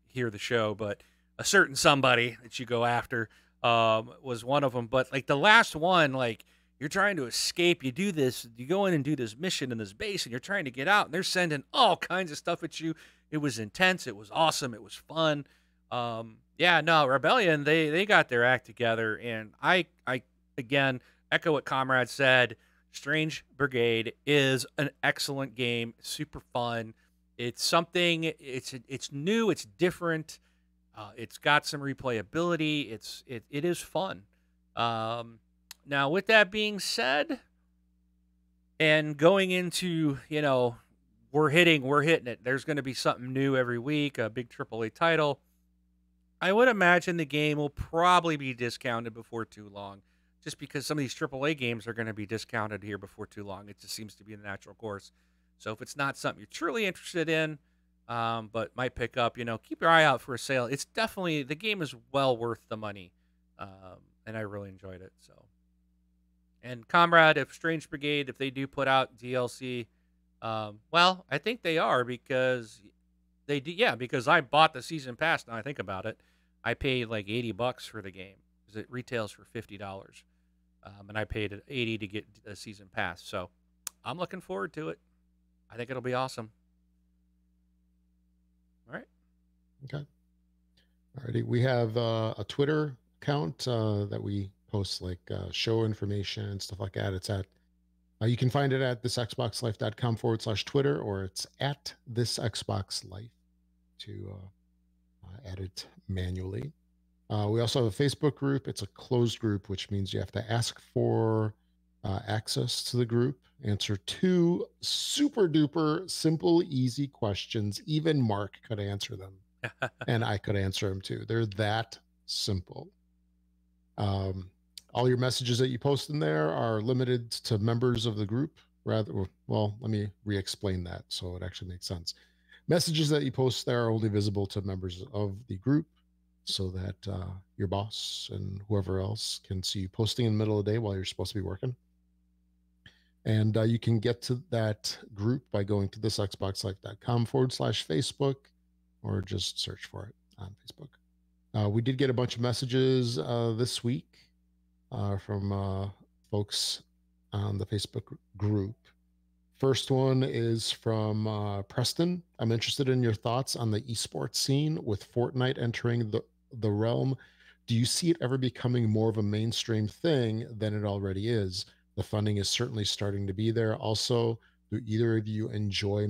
hear the show. But a certain somebody that you go after was one of them. But like the last one, like you're trying to escape. You do this. You go in and do this mission in this base, and you're trying to get out. And they're sending all kinds of stuff at you. It was intense. It was awesome. It was fun. Yeah, no, Rebellion. They got their act together, and I again echo what Comrade said. Strange Brigade is an excellent game. Super fun. It's something. It's new. It's different. It's got some replayability. It is fun. Now, with that being said, and going into we're hitting it. There's going to be something new every week. A big AAA title. I would imagine the game will probably be discounted before too long, just because some of these AAA games are going to be discounted here before too long. It just seems to be the natural course. So if it's not something you're truly interested in, but might pick up, keep your eye out for a sale. It's definitely, the game is well worth the money, and I really enjoyed it. So, and Comrade, if Strange Brigade, if they do put out DLC, well, I think they are because they do. Yeah, because I bought the season pass. Now I think about it, I paid like $80 for the game because it retails for $50, and I paid $80 to get a season pass. So I'm looking forward to it. I think it'll be awesome. All right. Okay. Alrighty. We have a Twitter account that we post like show information and stuff like that. It's at you can find it at thisxboxlife.com/Twitter, or it's at thisxboxlife to add it manually. We also have a Facebook group. It's a closed group, which means you have to ask for access to the group, answer 2 super duper simple, easy questions. Even Mark could answer them, and I could answer them too. They're that simple. All your messages that you post in there are limited to members of the group. Well, let me re-explain that so it actually makes sense. Messages that you post there are only visible to members of the group, so that your boss and whoever else can see you posting in the middle of the day while you're supposed to be working. And you can get to that group by going to thisxboxlife.com/Facebook, or just search for it on Facebook. We did get a bunch of messages this week from folks on the Facebook group. First one is from Preston. I'm interested in your thoughts on the esports scene with Fortnite entering the realm. Do you see it ever becoming more of a mainstream thing than it already is? The funding is certainly starting to be there. Also, do either of you enjoy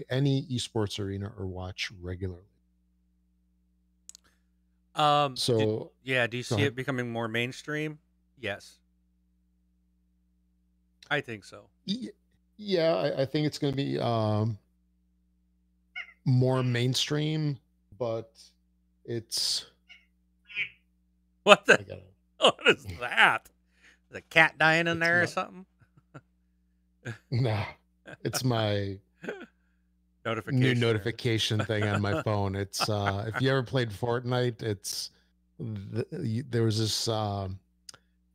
any esports arena or watch regularly? So, do you see ahead. it becoming more mainstream? Yes, I think so. Yeah, I think it's going to be more mainstream, but it's What I the? gotta, What is that? Is a cat dying in It's there or not- something? no, it's my Notification. new there. notification thing on my phone. It's if you ever played Fortnite, there was this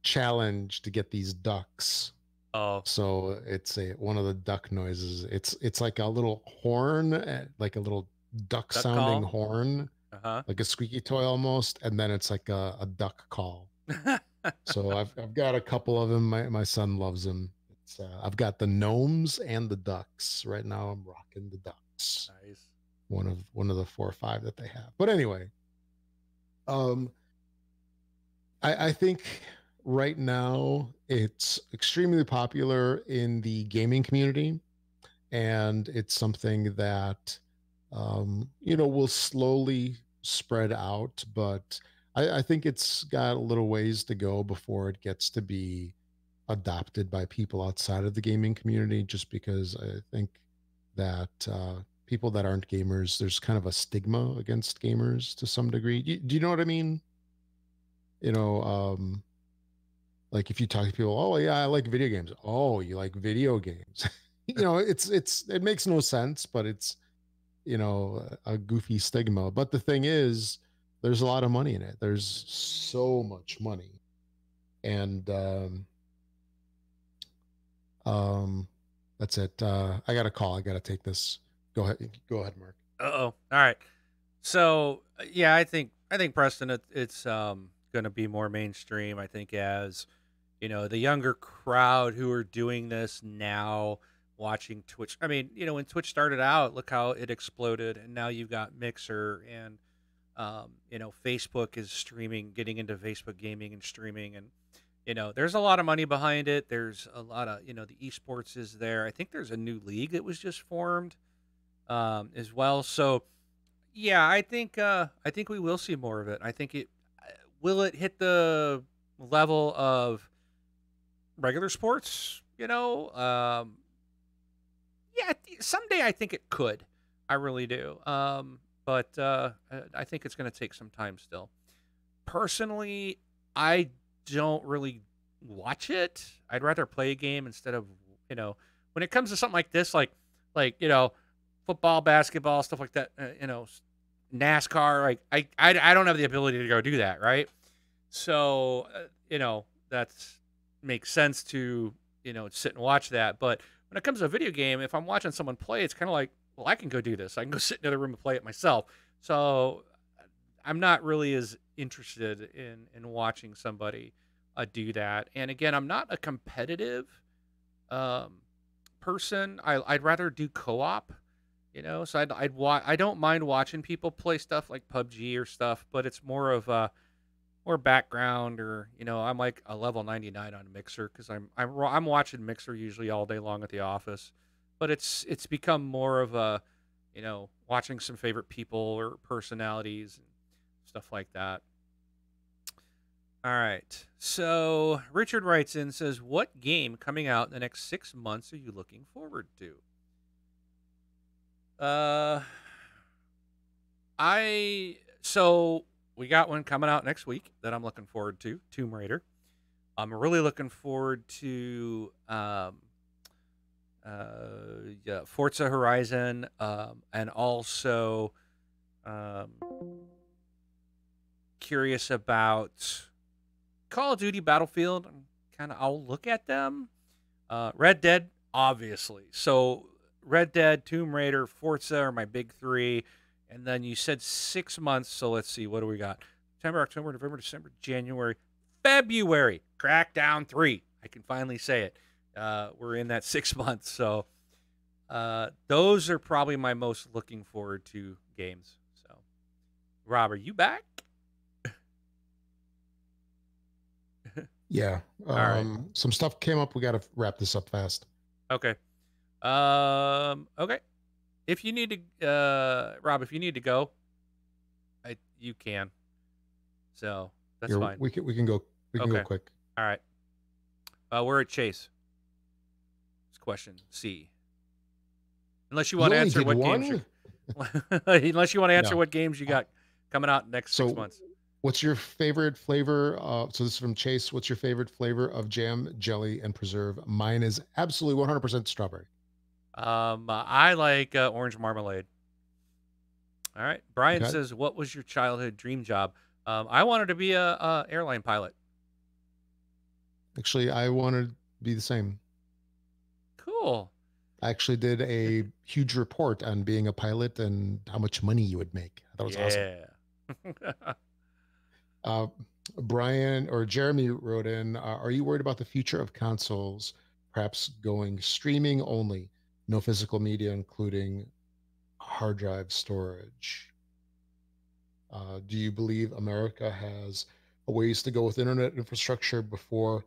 challenge to get these ducks. Oh, So it's one of the duck noises. It's like a little horn, like a little duck Duck sounding call? horn. Uh like a squeaky toy almost, and then it's like a duck call. huh. So I've got a couple of them. My son loves them. It's I've got the gnomes and the ducks. Right now I'm rocking the ducks. Nice. One of the 4 or 5 that they have. But anyway, um, I think right now it's extremely popular in the gaming community, and it's something that will slowly spread out. But I think it's got a little ways to go before it gets to be adopted by people outside of the gaming community, just because I think that people that aren't gamers, there's kind of a stigma against gamers to some degree. Do you know what I mean? You know, like if you talk to people, oh yeah, I like video games. Oh, you like video games. It makes no sense, but it's a goofy stigma. But the thing is, there's a lot of money in it. There's so much money. And um that's it. I got a call. I got to take this. Go ahead, Mark. Uh-oh. All right. So yeah, I think Preston, it's going to be more mainstream. I think as the younger crowd who are doing this now, watching Twitch. I mean, when Twitch started out, look how it exploded, and now you've got Mixer and Facebook is streaming, getting into Facebook gaming and streaming, and there's a lot of money behind it. There's a lot of the esports is there. I think there's a new league that was just formed as well. So yeah, I think we will see more of it. I think it will it hit the level of regular sports. Yeah, someday I think it could. I really do. But I think it's going to take some time still. Personally, I don't really watch it. I'd rather play a game instead of when it comes to something like this, like football, basketball, stuff like that. NASCAR. Like I don't have the ability to go do that, right? So that's makes sense to sit and watch that. But when it comes to a video game, if I'm watching someone play, it's kind of like, well, I can go do this. I can go sit in the other room and play it myself. So I'm not really as interested in watching somebody do that. And again, I'm not a competitive um, person. I'd rather do co-op. So I don't mind watching people play stuff like PUBG or stuff, but it's more of more background, or I'm like a level 99 on Mixer because I'm watching Mixer usually all day long at the office, but it's become more of a watching some favorite people or personalities and stuff like that. All right, so Richard writes in, says, what game coming out in the next 6 months are you looking forward to? So we got one coming out next week that I'm looking forward to, Tomb Raider. I'm really looking forward to yeah, Forza Horizon, and also um, curious about Call of Duty Battlefield. I'll look at them. Red Dead, obviously. So Red Dead, Tomb Raider, Forza are my big three. And then you said 6 months, so let's see, what do we got? September, October, November, December, January, February. Crackdown 3. I can finally say it. We're in that 6 months, so those are probably my most looking forward to games. So, Rob, are you back? Yeah. right. Some stuff came up. We got to wrap this up fast. Okay. Okay. If you need to, Rob, if you need to go, you can. So that's fine. We can go. We can Okay. go quick. All right. We're at Chase. It's question C. Unless you want to only answer did what one? games unless you want to answer No. what games you got coming out next So 6 months. what's your favorite flavor? So this is from Chase. What's your favorite flavor of jam, jelly, and preserve? Mine is absolutely 100% strawberry. I like orange marmalade. All right. Brian Okay. says, "What was your childhood dream job?" I wanted to be a airline pilot. Actually, I wanted to be the same. Cool. I actually did a huge report on being a pilot and how much money you would make. That was awesome. Yeah. Uh, Brian or Jeremy wrote in, are you worried about the future of consoles, perhaps going streaming only, no physical media, including hard drive storage? Do you believe America has a ways to go with internet infrastructure before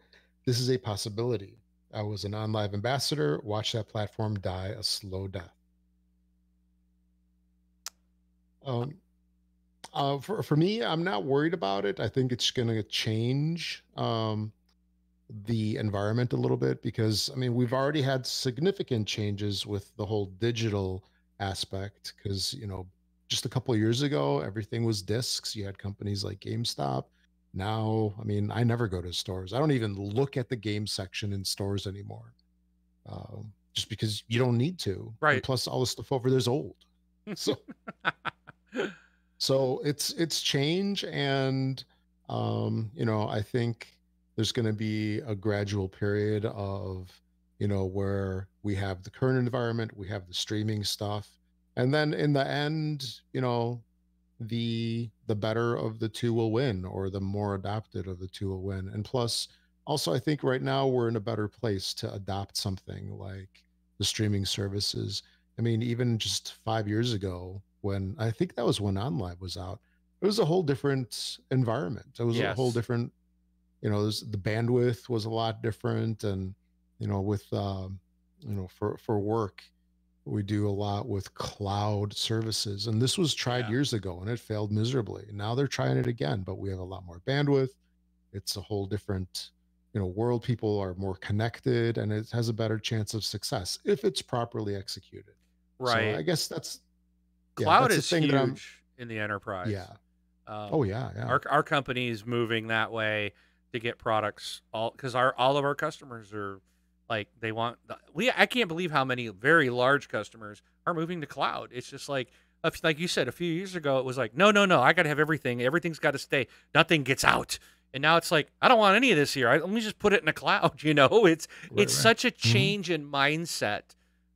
this is a possibility? I was an OnLive ambassador. Watch that platform die a slow death. Um, for me, I'm not worried about it. I think it's going to change the environment a little bit because I mean we've already had significant changes with the whole digital aspect because just a couple of years ago everything was discs. You had companies like GameStop. Now, I mean, I never go to stores. I don't even look at the game section in stores anymore, just because you don't need to. And Right. plus, all the stuff over there's old. So so it's change, and I think there's going to be a gradual period of where we have the current environment, we have the streaming stuff, and then in the end, the better of the two will win, or the more adopted of the two will win. And plus, also, I think right now we're in a better place to adopt something like the streaming services. I mean, even just 5 years ago, when I think that was when OnLive was out, it was a whole different environment. It was a whole Yes. different, the bandwidth was a lot different. And, with, for work, we do a lot with cloud services. And this was tried Yeah. years ago and it failed miserably. Now they're trying it again, but we have a lot more bandwidth. It's a whole different, world. People are more connected and it has a better chance of success if it's properly executed. So I Right. guess that's, yeah, Cloud that's the is thing that I'm, huge in the enterprise. yeah. Um, Oh, yeah. Yeah. our company is moving that way to get products all because all of our customers are like they want I can't believe how many very large customers are moving to cloud. It's just like like you said a few years ago it was like no I got to have everything's got to stay, nothing gets out. And now it's like I don't want any of this here. Let me just put it in the cloud. It's Right. Right. such a Mhm. change in mindset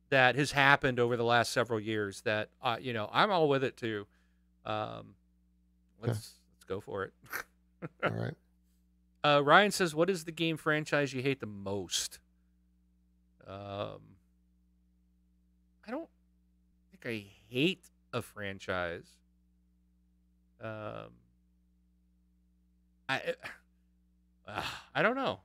that has happened over the last several years that I'm all with it too. Um, Okay. let's go for it. All right. Ryan says, "What is the game franchise you hate the most?" I don't think I hate a franchise. Um, I I don't know.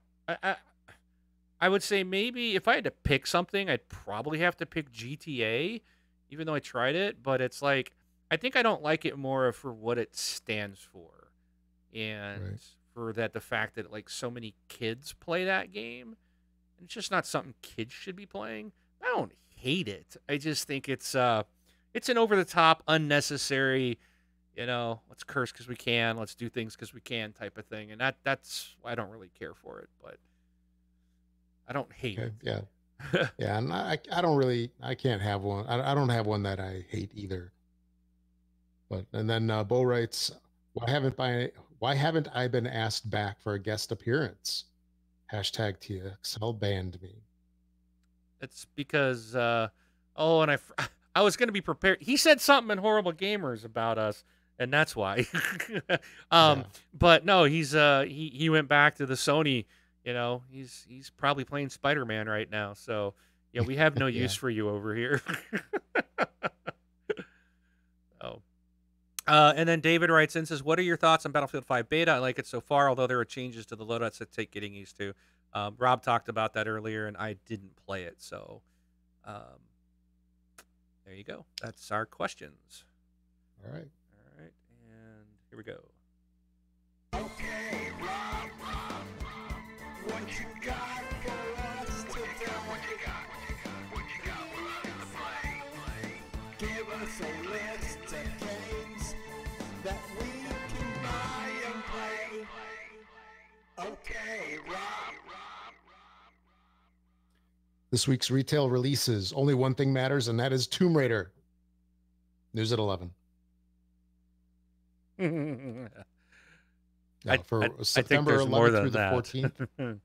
I would say maybe if I had to pick something, I'd probably have to pick GTA, even though I tried it. But it's like I think I don't like it more for what it stands for, and Right. for that the fact that like so many kids play that game, and it's just not something kids should be playing. I don't hate it. I just think it's an over the top, unnecessary, let's curse because we can, let's do things because we can type of thing, and that's I don't really care for it, but I don't hate Okay. Yeah. it. Yeah. And I don't really, I can't have one. I don't have one that I hate either. But, and then Bo writes, why haven't I been asked back for a guest appearance? Hashtag TXL banned me. It's because and I was gonna be prepared. He said something in Horrible Gamers about us, and that's why. Yeah. But no, he went back to the Sony. He's probably playing Spider-Man right now. So yeah, we have no use Yeah. for you over here. Oh. And then David writes in, says, "What are your thoughts on Battlefield 5 beta? I like it so far, although there are changes to the loadouts that take getting used to." Rob talked about that earlier, and I didn't play it, so um, there you go. That's our questions. All right. All right, and here we go. Okay, Rob, what you got for us today? What you got for us to play? Give us a list of games that we can buy and play. Okay, Rob. This week's retail releases. Only one thing matters, and that is Tomb Raider. News at 11. For I think September there's more 11th than through the that. 14th.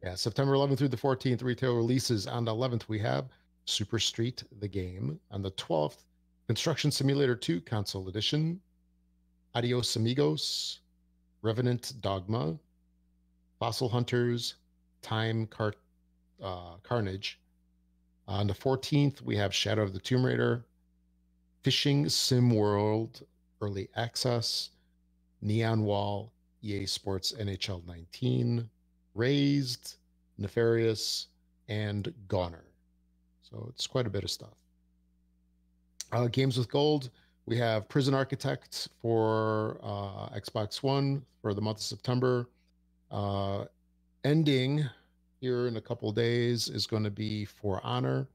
Yeah, September 11th through the 14th, retail releases. On the 11th, we have Super Street, the game. On the 12th, Construction Simulator 2 Console Edition. Adios Amigos, Revenant Dogma, Fossil Hunters, Carnage. On the 14th, we have Shadow of the Tomb Raider, Fishing Sim World Early Access, Neon Wall, EA Sports NHL 19, Raised, Nefarious, and Goner. So it's quite a bit of stuff. Games with Gold, we have Prison Architect for Xbox One for the month of September. Ending here in a couple of days is going to be For Honor.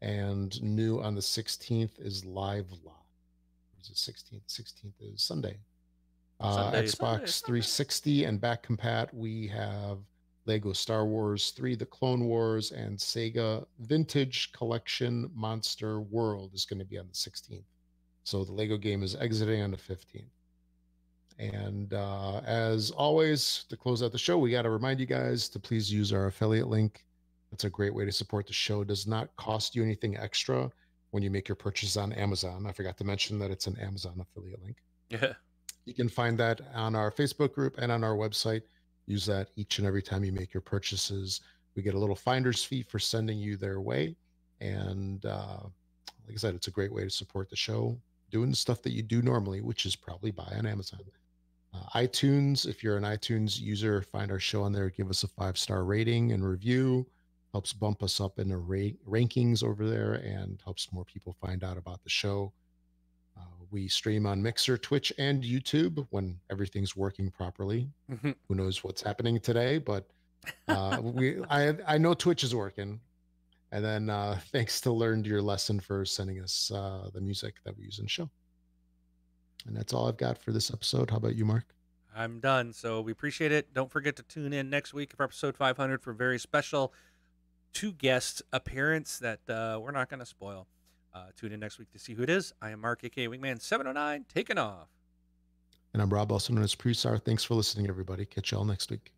And new on the 16th is Live Live. Is it 16th? 16th is Sunday. Xbox 360 and back compat, we have Lego Star Wars 3, The Clone Wars, and Sega Vintage Collection Monster World is going to be on the 16th. So the Lego game is exiting on the 15th. And as always, to close out the show, we got to remind you guys to please use our affiliate link. It's a great way to support the show. It does not cost you anything extra when you make your purchase on Amazon. I forgot to mention that it's an Amazon affiliate link. Yeah. You can find that on our Facebook group and on our website. Use that each and every time you make your purchases. We get a little finder's fee for sending you their way. And like I said, it's a great way to support the show, doing the stuff that you do normally, which is probably buy on Amazon. iTunes, if you're an iTunes user, find our show on there, give us a 5-star rating and review. Helps bump us up in the rankings over there and helps more people find out about the show. We stream on Mixer, Twitch, and YouTube when everything's working properly. Who knows what's happening today, but I know Twitch is working. And then thanks to Learned Your Lesson for sending us the music that we use in the show. And that's all I've got for this episode. How about you, Mark? I'm done. So we appreciate it. Don't forget to tune in next week for episode 500 for a very special 2 guest appearance that we're not going to spoil. Tune in next week to see who it is. I am Mark, aka Wingman 709, taking off. And I'm Rob, also known as Presar. Thanks for listening, everybody. Catch y'all next week.